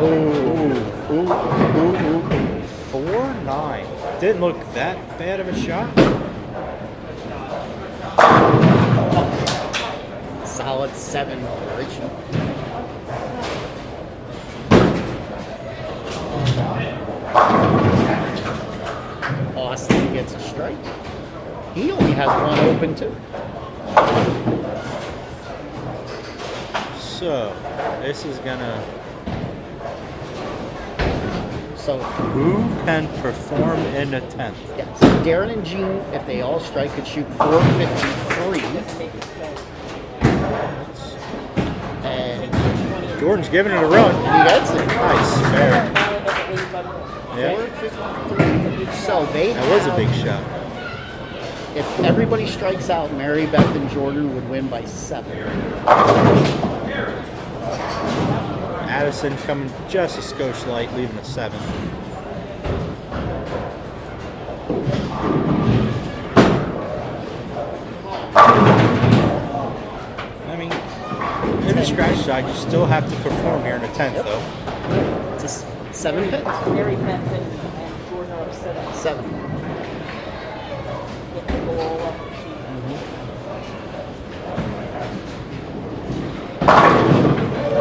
Speaker 1: Ooh.
Speaker 2: 4-9. Didn't look that bad of a shot.
Speaker 1: Solid 7 for Richie. Austin gets a strike. He only has one open too.
Speaker 2: So this is gonna.
Speaker 1: So
Speaker 2: Who can perform in a 10th?
Speaker 1: yes, Darren and Gene, if they all strike, could shoot 453. And
Speaker 2: Jordan's giving it a run.
Speaker 1: he gets it.
Speaker 2: Nice spare. Yeah,
Speaker 1: 453. So they
Speaker 2: that was a
Speaker 1: have-
Speaker 2: big shot.
Speaker 1: If everybody strikes out, Mary Beth and Jordan would win by 7.
Speaker 2: Addison coming just a skosh light, leaving a 7. I mean, in the scratch side, you still have to perform here in the 10th, though.
Speaker 1: Just 7 pins.
Speaker 7: Mary Beth and Jordan are upset at
Speaker 1: 7.
Speaker 7: get the goal all off the sheet.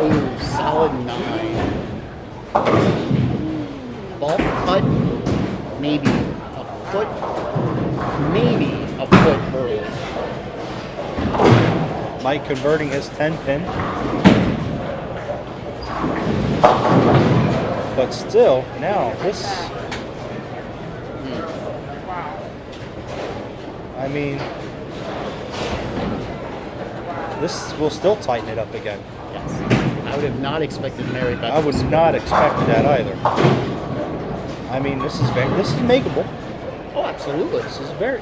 Speaker 1: Ooh, solid 9. Ball cut, maybe a foot early.
Speaker 2: Mike converting his 10 pin. But still, now this. I mean, this will still tighten it up again.
Speaker 1: Yes. I would have not expected Mary Beth.
Speaker 2: I would not expect that either. I mean, this is makeable.
Speaker 1: Oh, absolutely.
Speaker 2: This is very.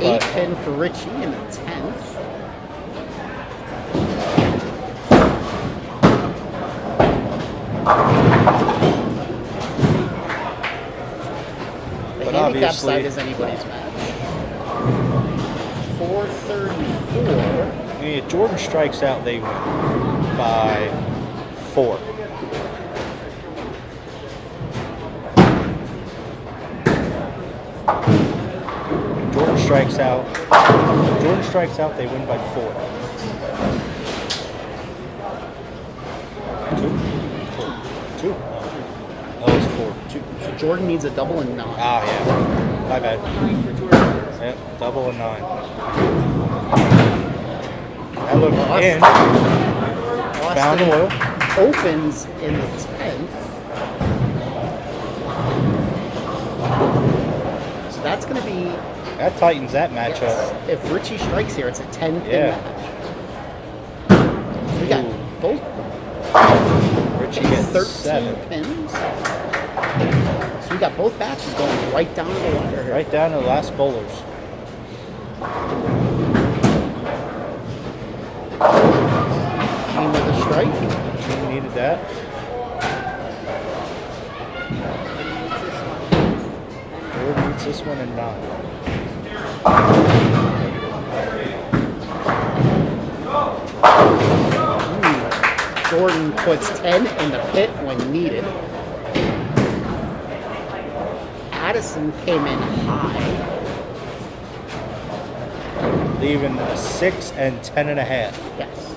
Speaker 1: 8 pin for Richie in the 10th. The
Speaker 2: But
Speaker 1: handicap
Speaker 2: obviously-
Speaker 1: side is anybody's match. 434.
Speaker 2: I mean, if Jordan strikes out, they win by 4. Jordan strikes out. If Jordan strikes out, they win by 4. 2. That was 4.
Speaker 1: 2. So Jordan needs a double and 9.
Speaker 2: Ah, yeah. My bad.
Speaker 7: 9 for Jordan.
Speaker 2: Yep, double and 9. That looked in. Found
Speaker 1: Austin
Speaker 2: oil.
Speaker 1: opens in the 10th. So that's going to be,
Speaker 2: That tightens that matchup.
Speaker 1: if Richie strikes here, it's a 10 pin
Speaker 2: Yeah.
Speaker 1: match. We got
Speaker 2: Ooh.
Speaker 1: both
Speaker 2: Richie gets
Speaker 1: 13
Speaker 2: 7.
Speaker 1: pins. So we got both matches going right down to the wire here.
Speaker 2: Right down to the last bowlers.
Speaker 1: Gene with a strike.
Speaker 2: Gene needed that. Jordan needs this one and 9.
Speaker 1: Jordan puts 10 in the pit when needed. Addison came in high.
Speaker 2: Leaving a 6 and 10.5.
Speaker 1: Yes.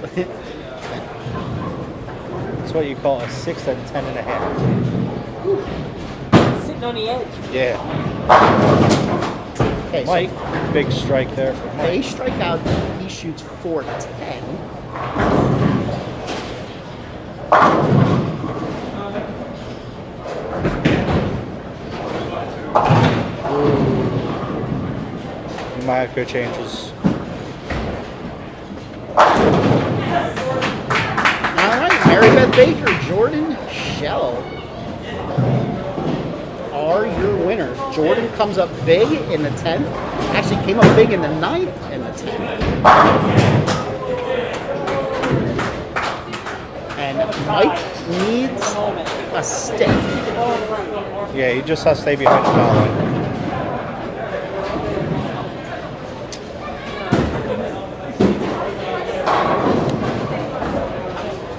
Speaker 2: That's what you call a 6 and 10.5.
Speaker 7: Sitting on the edge.
Speaker 2: Yeah.
Speaker 1: Okay,
Speaker 2: Mike,
Speaker 1: so
Speaker 2: big strike there for
Speaker 1: they
Speaker 2: Mike.
Speaker 1: strike out, he shoots 410.
Speaker 2: You might have to change his.
Speaker 1: All right, Mary Beth Baker, Jordan Shell are your winners. Jordan comes up big in the 10th. Actually came up big in the 9th and the 10th. And Mike needs a stick.
Speaker 2: Yeah, he just has to stay behind the foul line.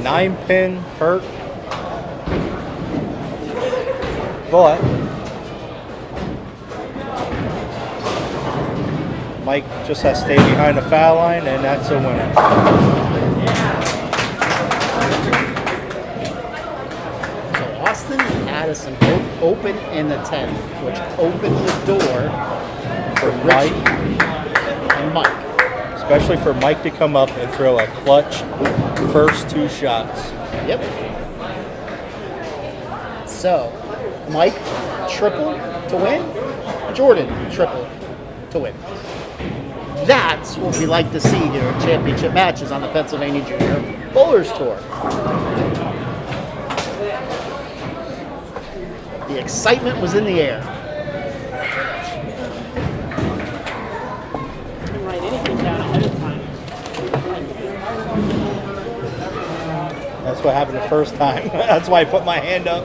Speaker 2: Nine pin hurt, but Mike just has to stay behind the foul line, and that's a winner.
Speaker 1: So Austin and Addison both open in the 10th, which opened the door for
Speaker 2: Mike.
Speaker 1: Richie and Mike.
Speaker 2: Especially for Mike to come up and throw a clutch first 2 shots.
Speaker 1: Yep. So, Mike, triple to win. Jordan, triple to win. That's what we like to see here at championship matches on the Pennsylvania Junior Bowlers Tour. The excitement was in the air.
Speaker 7: Write anything down ahead of time.
Speaker 2: That's what happened the first time. That's why I put my hand up.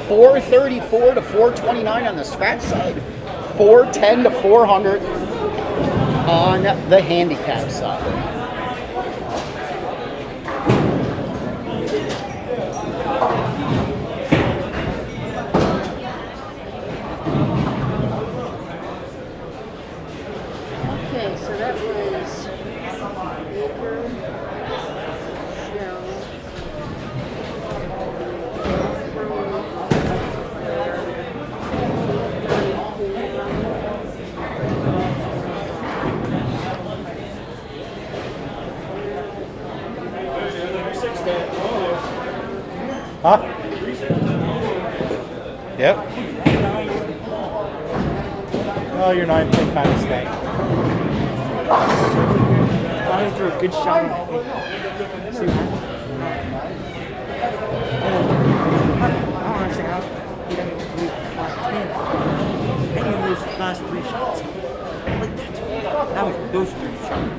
Speaker 1: $434 to $429 on the scratch side. $410 to $400 on the handicap side.
Speaker 7: Okay, so that was Baker, Shell,
Speaker 2: Huh? Yep. Oh, your 9 pin kind of stank.
Speaker 8: I threw a good shot. See what I don't understand how he didn't lose the flat 10. And he lose the last 3 shots. Like that was those 3 shots.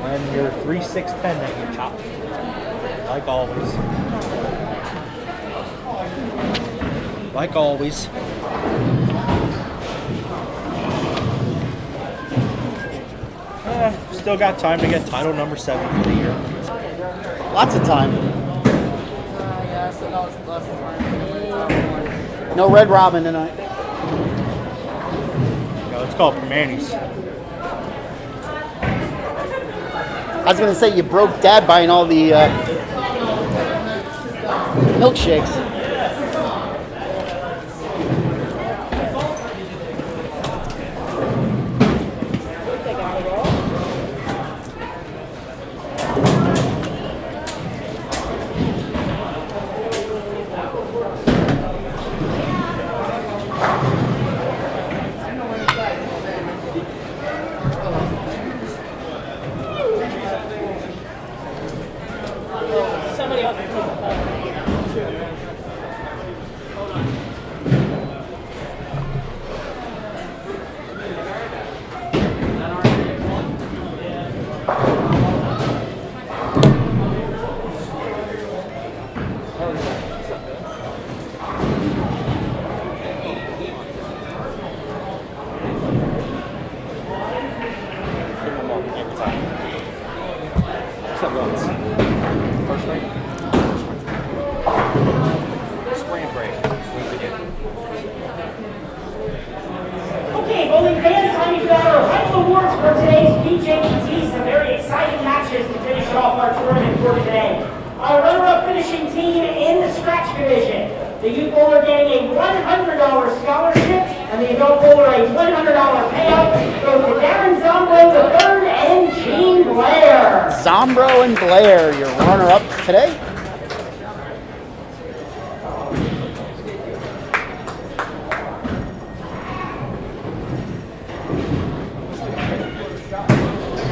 Speaker 2: And your 3-6-10 that you chopped. Like always. Like always. Still got time to get title number 7 for the year.
Speaker 1: Lots of time.
Speaker 7: yeah, so that was less time.
Speaker 1: No Red Robin tonight.
Speaker 2: No, it's called Permanis.
Speaker 1: I was going to say you broke Dad buying all the milkshakes.
Speaker 7: Somebody else can take the ball.
Speaker 1: Umbro and Blair, your runner-up today.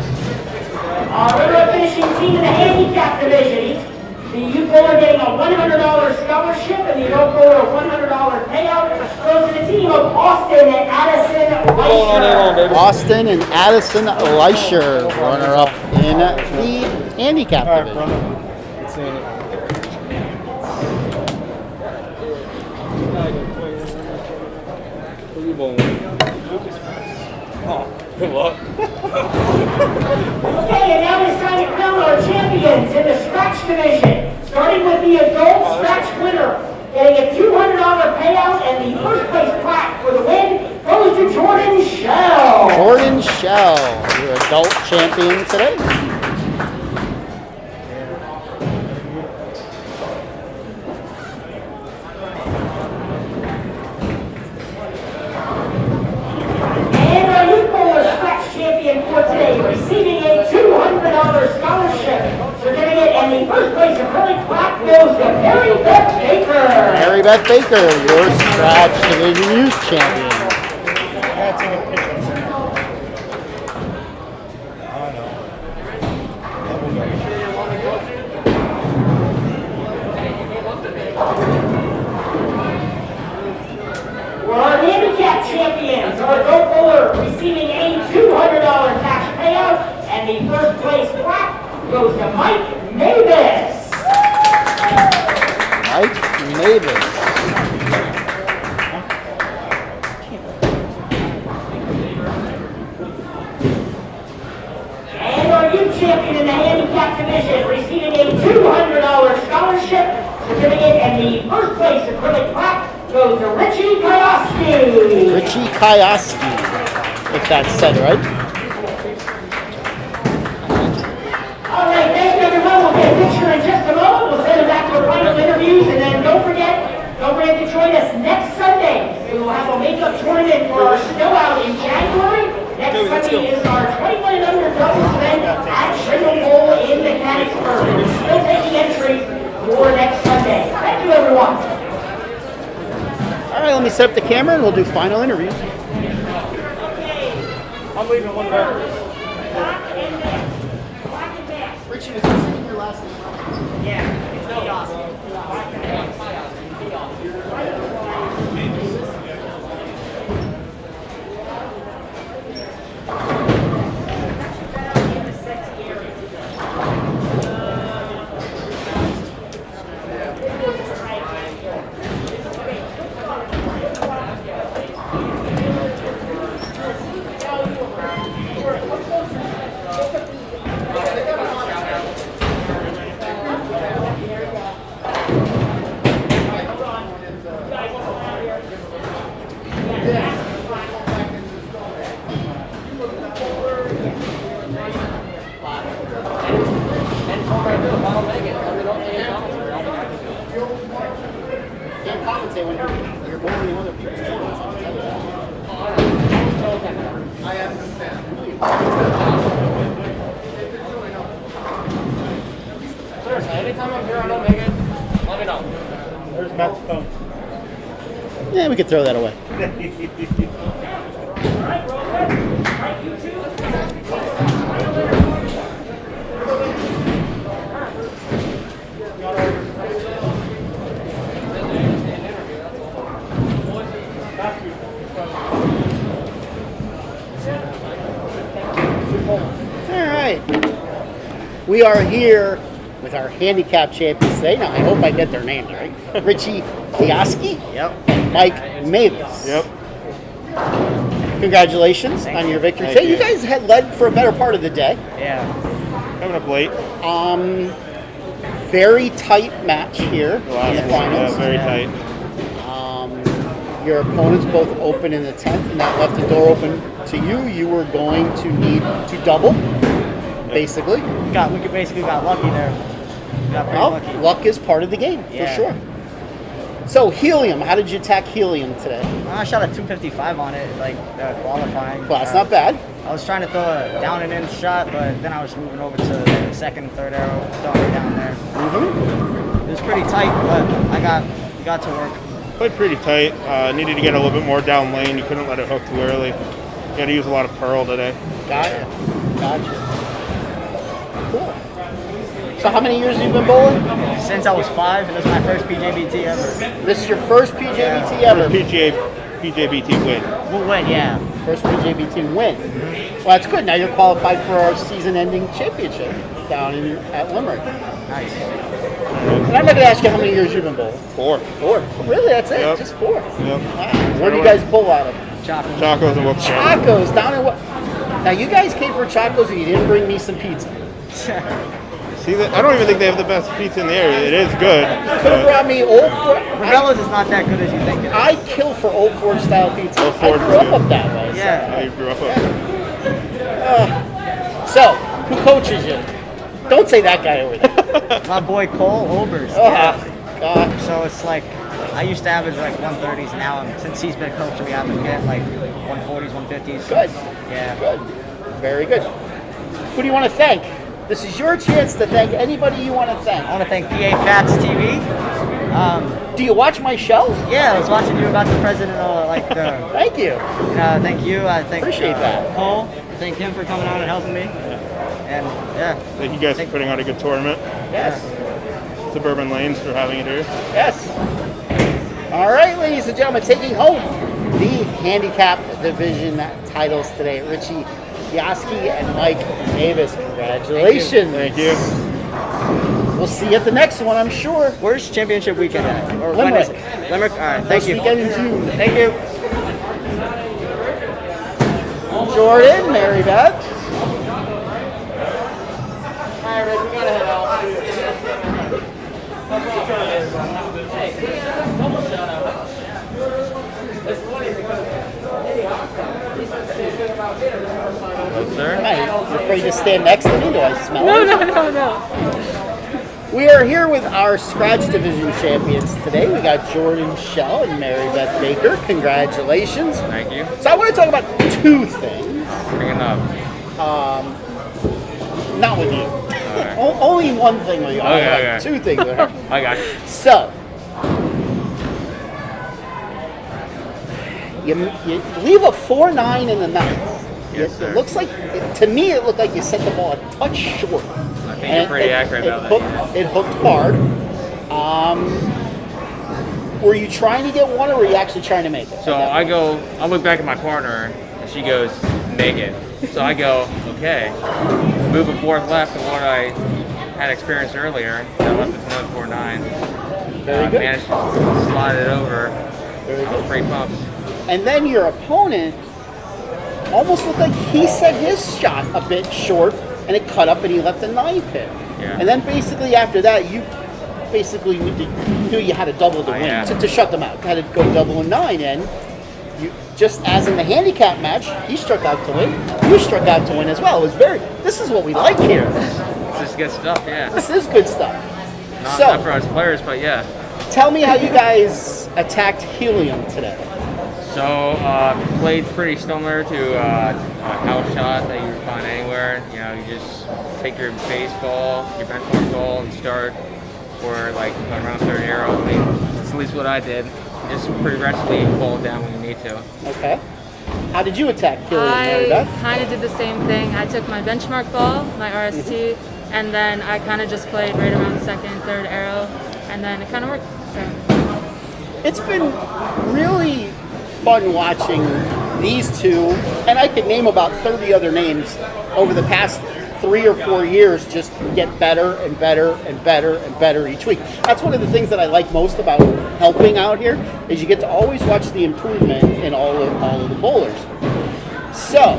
Speaker 3: Our winner finishing team in the handicap division. The youth bowler getting a $100 scholarship and the adult bowler a $100 payout. Goes to the team of Austin and Addison Leisher.
Speaker 1: Austin and Addison Leisher, runner-up in the handicap division.
Speaker 5: Good luck.
Speaker 3: Okay, and now it's time to crown our champions in the scratch division. Starting with the adult scratch winner, getting a $200 payout and the first place plaque for the win goes to Jordan Shell.
Speaker 1: Jordan Shell, your adult champion today.
Speaker 3: And our youth bowler scratch champion for today, receiving a $200 scholarship certificate and the first place acrylic plaque goes to Mary Beth Baker.
Speaker 1: Mary Beth Baker, your scratch division youth champion.
Speaker 3: For our handicap champions, our adult bowler receiving a $200 cash payout and the first place plaque goes to Mike Mavis.
Speaker 1: Mike Mavis.
Speaker 3: And our youth champion in the handicap division receiving a $200 scholarship certificate and the first place acrylic plaque goes to Richie Kayoski.
Speaker 1: Richie Kayoski, if that's said right.
Speaker 3: All right, thank you everyone. We'll get a picture in just a moment. We'll send it back to our final interviews and then don't forget to join us next Sunday. We will have a makeup tournament for our snow out in January. Next Sunday is our 21 and under doubles event at Shingle Bowl in the Mechanicsburg. We're still taking entries for next Sunday. Thank you everyone.
Speaker 1: All right, let me set up the camera and we'll do final interviews.
Speaker 8: I'm leaving one back.
Speaker 1: Richie, was this your last name?
Speaker 3: Yeah, it's no awesome.
Speaker 1: Can't compensate when you're bowling in other people's tournaments. I understand.
Speaker 8: Seriously, anytime I'm here, I don't make it. Let me know.
Speaker 2: There's Matt's phone.
Speaker 1: Yeah, we could throw that away. All right. We are here with our handicap champions today. Now, I hope I get their names right. Richie Kioski.
Speaker 8: Yep.
Speaker 1: And Mike Mavis.
Speaker 5: Yep.
Speaker 1: Congratulations on your victory
Speaker 5: Thank
Speaker 1: today. You
Speaker 5: you.
Speaker 1: guys had led for a better part of the day.
Speaker 8: Yeah.
Speaker 5: Coming up late.
Speaker 1: Very tight match here
Speaker 5: The last
Speaker 1: in the
Speaker 5: one,
Speaker 1: finals.
Speaker 5: yeah, very tight.
Speaker 1: Your opponents both open in the 10th, and that left the door open to you. You were going to need to double, basically.
Speaker 8: We basically got lucky there. Got pretty
Speaker 1: Well,
Speaker 8: lucky.
Speaker 1: luck is part of the game,
Speaker 8: Yeah.
Speaker 1: for sure. So helium, how did you attack helium today?
Speaker 8: I shot a 255 on it, like qualifying.
Speaker 1: Well, that's not bad.
Speaker 8: I was trying to throw a down and in shot, but then I was moving over to the second, third arrow, throwing it down there. It was pretty tight, but I got to work.
Speaker 5: Played pretty tight. Needed to get a little bit more down lane. You couldn't let it hook too early. You got to use a lot of pearl today.
Speaker 1: Gotcha. Cool. So how many years have you been bowling?
Speaker 8: Since I was 5, and this is my first PJBT ever.
Speaker 1: This is your first PJBT ever.
Speaker 5: PJBT win.
Speaker 8: We'll win, yeah.
Speaker 1: First PJBT win. Well, that's good. Now you're qualified for our season-ending championship down at Limerick.
Speaker 8: Nice.
Speaker 1: And I'm not going to ask you how many years you've been bowling.
Speaker 5: 4.
Speaker 1: 4. Really? That's it?
Speaker 5: Yep.
Speaker 1: Just 4?
Speaker 5: Yep.
Speaker 1: Wow. Where do you guys bowl out of?
Speaker 5: Chacos and whoops.
Speaker 1: Chacos. Down in what? Now you guys came for Chacos and you didn't bring me some pizza.
Speaker 5: See, I don't even think they have the best pizza in the area. It is good.
Speaker 1: Could have brought me Old Fort.
Speaker 8: Ravella's is not that good as you think it is.
Speaker 1: I kill for Old Fort style pizza.
Speaker 5: Old Fort
Speaker 1: I grew
Speaker 5: too.
Speaker 1: up that way.
Speaker 8: Yeah.
Speaker 5: You grew up up.
Speaker 1: So, who coaches you? Don't say that guy over there.
Speaker 8: My boy Cole Obers.
Speaker 1: Oh, God.
Speaker 8: So it's like, I used to average like 130s, and now since he's been coaching me, I've been getting like 140s, 150s.
Speaker 1: Good.
Speaker 8: Yeah.
Speaker 1: Good. Very good. Who do you want to thank? This is your chance to thank anybody you want to thank.
Speaker 8: I want to thank PA Fats TV.
Speaker 1: Do you watch my show?
Speaker 8: Yeah, I was watching you about the president of like the.
Speaker 1: Thank you.
Speaker 8: Thank you. I thank
Speaker 1: Appreciate that.
Speaker 8: Cole. Thank him for coming out and helping me. And yeah.
Speaker 5: Thank you guys for putting out a good tournament.
Speaker 1: Yes.
Speaker 5: Suburban Lanes for having it here.
Speaker 1: Yes. All right, ladies and gentlemen, taking home the handicap division titles today, Richie Yaski and Mike Davis. Congratulations.
Speaker 5: Thank you.
Speaker 1: We'll see you at the next one, I'm sure.
Speaker 8: Where's championship weekend at? Or when
Speaker 1: Limerick.
Speaker 8: is it? Limerick? All right, thank
Speaker 1: First
Speaker 8: you.
Speaker 1: weekend in June.
Speaker 8: Thank you.
Speaker 1: Jordan, Mary Beth.
Speaker 2: Hello, sir.
Speaker 1: Hey, you afraid to stand next to me? Do I smell it?
Speaker 6: No.
Speaker 1: We are here with our Scratch Division champions today. We got Jordan Shell and Mary Beth Baker. Congratulations.
Speaker 2: Thank you.
Speaker 1: So I want to talk about two things.
Speaker 2: Bring it up.
Speaker 1: Not with you.
Speaker 2: Right.
Speaker 1: Only one thing with you.
Speaker 2: Okay.
Speaker 1: Two things with her.
Speaker 2: I got you.
Speaker 1: So, you leave a 4-9 in the ninth.
Speaker 2: Yes,
Speaker 1: It
Speaker 2: sir.
Speaker 1: looks like, to me, it looked like you set the ball a touch short.
Speaker 2: I think you're pretty accurate about that.
Speaker 1: It hooked hard. Were you trying to get one, or were you actually trying to make it?
Speaker 9: So I look back at my partner, and she goes, make it. So I go, okay. Move it forward left, and what I had experienced earlier, I left it to 4-9.
Speaker 1: Very good.
Speaker 9: Managed to slide it over.
Speaker 1: Very good.
Speaker 9: Pretty pumped.
Speaker 1: And then your opponent almost looked like he set his shot a bit short, and it cut up, and he left a 9 pin.
Speaker 9: Yeah.
Speaker 1: And then basically after that, you basically knew you had to double the win
Speaker 9: yeah.
Speaker 1: to shut them out. You had to go double a 9, and you, just as in the handicap match, he struck out to win. You struck out to win as well. It was this is what we like here.
Speaker 9: It's just good stuff, yeah.
Speaker 1: This is good stuff.
Speaker 9: Not for us players, but yeah.
Speaker 1: Tell me how you guys attacked helium today.
Speaker 9: So played pretty similar to a house shot that you would find anywhere. You know, you just take your base ball, your benchmark ball, and start for like around third arrow. I mean, that's at least what I did. Just progressively ball down when you need to.
Speaker 1: Okay. How did you attack helium, Mary
Speaker 6: I
Speaker 1: Beth?
Speaker 6: kind of did the same thing. I took my benchmark ball, my RST, and then I kind of just played right around second, third arrow, and then it kind of worked. So.
Speaker 1: It's been really fun watching these two, and I could name about 30 other names over the past 3 or 4 years just get better and better and better and better each week. That's one of the things that I like most about helping out here is you get to always watch the improvement in all of the bowlers. So,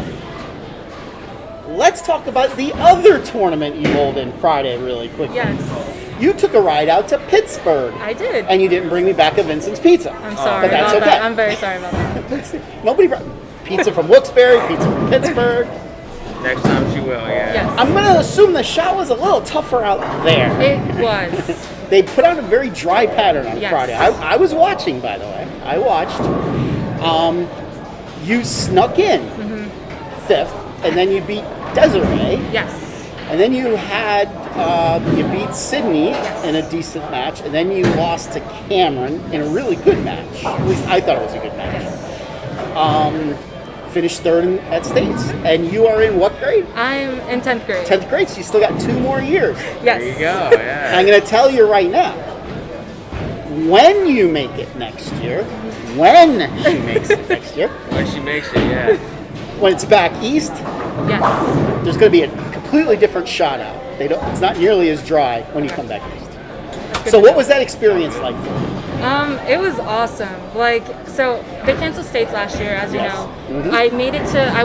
Speaker 1: let's talk about the other tournament you bowled in Friday really quickly.
Speaker 6: Yes,
Speaker 1: You took a ride out to Pittsburgh.
Speaker 6: I did.
Speaker 1: And you didn't bring me back a Vincent's Pizza.
Speaker 6: I'm sorry
Speaker 1: But that's
Speaker 6: about
Speaker 1: okay.
Speaker 6: that. I'm very sorry about that.
Speaker 1: Nobody brought pizza from Wilkes-Barre, pizza from Pittsburgh.
Speaker 9: Next time she will, yeah.
Speaker 6: Yes.
Speaker 1: I'm going to assume the shot was a little tougher out there.
Speaker 6: It was.
Speaker 1: They put out a very dry pattern on
Speaker 6: Yes.
Speaker 1: Friday. I was watching, by the way. I watched. You snuck in 5th, and then you beat Desiree.
Speaker 6: Yes.
Speaker 1: And then you had, you beat Sydney in a decent match, and then you lost to Cameron in a really good match. At least I thought it was a good match. Finished 3rd at States. And you are in what grade?
Speaker 6: I'm in 10th grade.
Speaker 1: 10th grade, so you still got 2 more years.
Speaker 6: Yes.
Speaker 9: There you go.
Speaker 1: And
Speaker 9: Yeah.
Speaker 1: I'm going to tell you right now, when you make it next year, when she makes it next year,
Speaker 9: When she makes it, yeah.
Speaker 1: when it's back east,
Speaker 6: Yes.
Speaker 1: there's going to be a completely different shot out. It's not nearly as dry when you come back east. So what was that experience like for you?
Speaker 6: It was awesome. So they canceled states last year, as you know. I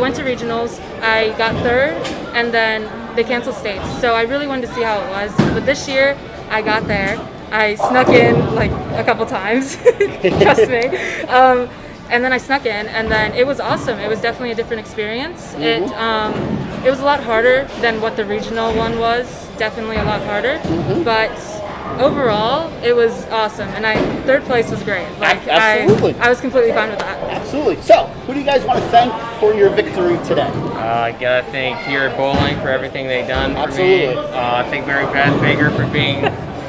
Speaker 6: went to regionals, I got 3rd, and then they canceled states. So I really wanted to see how it was. But this year, I got there. I snuck in a couple times, trust me. And then I snuck in, and then it was awesome. It was definitely a different experience. It was a lot harder than what the regional one was. Definitely a lot harder, but overall, it was awesome. And 3rd place was great.
Speaker 1: Absolutely.
Speaker 6: I was completely fine with that.
Speaker 1: Absolutely. So, who do you guys want to thank for your victory today?
Speaker 9: I gotta thank Pure Bowling for everything they've done for
Speaker 1: Absolutely.
Speaker 9: me. Thank Mary Beth Baker for being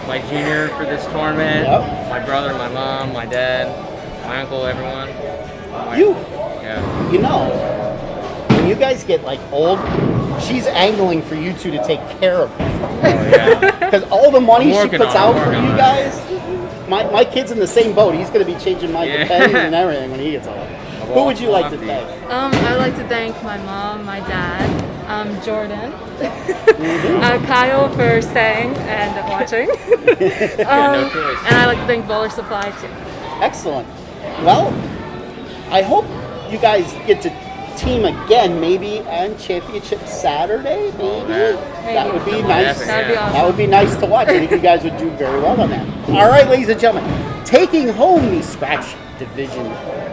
Speaker 9: my junior for this tournament.
Speaker 1: Yep.
Speaker 9: My brother, my mom, my dad, my uncle, everyone. Yeah.
Speaker 1: You know, when you guys get old, she's angling for you two to take care of her.
Speaker 9: Oh yeah.
Speaker 1: Because all the money
Speaker 9: I'm
Speaker 1: she
Speaker 9: working
Speaker 1: puts
Speaker 9: on it,
Speaker 1: out
Speaker 9: I'm
Speaker 1: for
Speaker 9: working
Speaker 1: you
Speaker 9: on it.
Speaker 1: guys, my kid's in the same boat. He's going to be changing my
Speaker 9: Yeah.
Speaker 1: depends and everything when he gets older. Who would you like to thank?
Speaker 6: I'd like to thank my mom, my dad, Jordan, Kyle for staying and watching.
Speaker 9: No choice.
Speaker 6: And I'd like to thank Bowler Supply too.
Speaker 1: Excellent. Well, I hope you guys get to team again, maybe on Championship Saturday, maybe. That would be nice.
Speaker 6: That'd be awesome.
Speaker 1: That would be nice to watch. I think you guys would do very well on that. All right, ladies and gentlemen, taking home the Scratch Division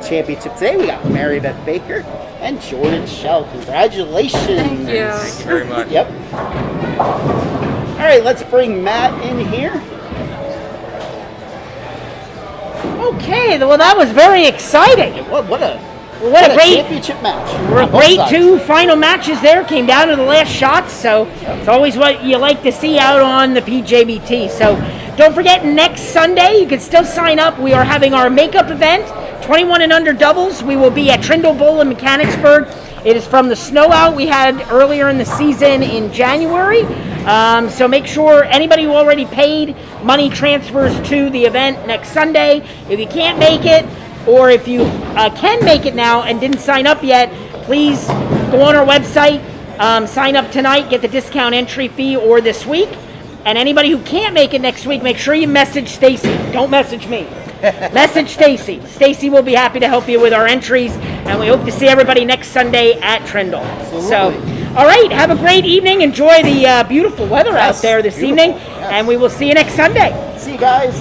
Speaker 1: Championship today, we got Mary Beth Baker and Jordan Shell. Congratulations.
Speaker 6: Thank you.
Speaker 9: Thank you very much.
Speaker 1: Yep. All right, let's bring Matt in here.
Speaker 7: Okay, well that was very exciting.
Speaker 1: What a
Speaker 7: great
Speaker 1: championship match. On both
Speaker 7: Great
Speaker 1: sides.
Speaker 7: 2 final matches there, came down to the last shots, so it's always what you like to see out on the PJBT. So don't forget, next Sunday, you can still sign up. We are having our makeup event, 21 and under doubles. We will be at Trindle Bowl in Mechanicsburg. It is from the snow out we had earlier in the season in January. So make sure anybody who already paid, money transfers to the event next Sunday. If you can't make it, or if you can make it now and didn't sign up yet, please go on our website, sign up tonight, get the discount entry fee or this week. And anybody who can't make it next week, make sure you message Stacy. Don't message me. Message Stacy. Stacy will be happy to help you with our entries, and we hope to see everybody next Sunday at Trindle. So, all right, have a great evening. Enjoy the beautiful weather out there this
Speaker 1: beautiful.
Speaker 7: evening, and we will see you next Sunday.
Speaker 1: See you guys.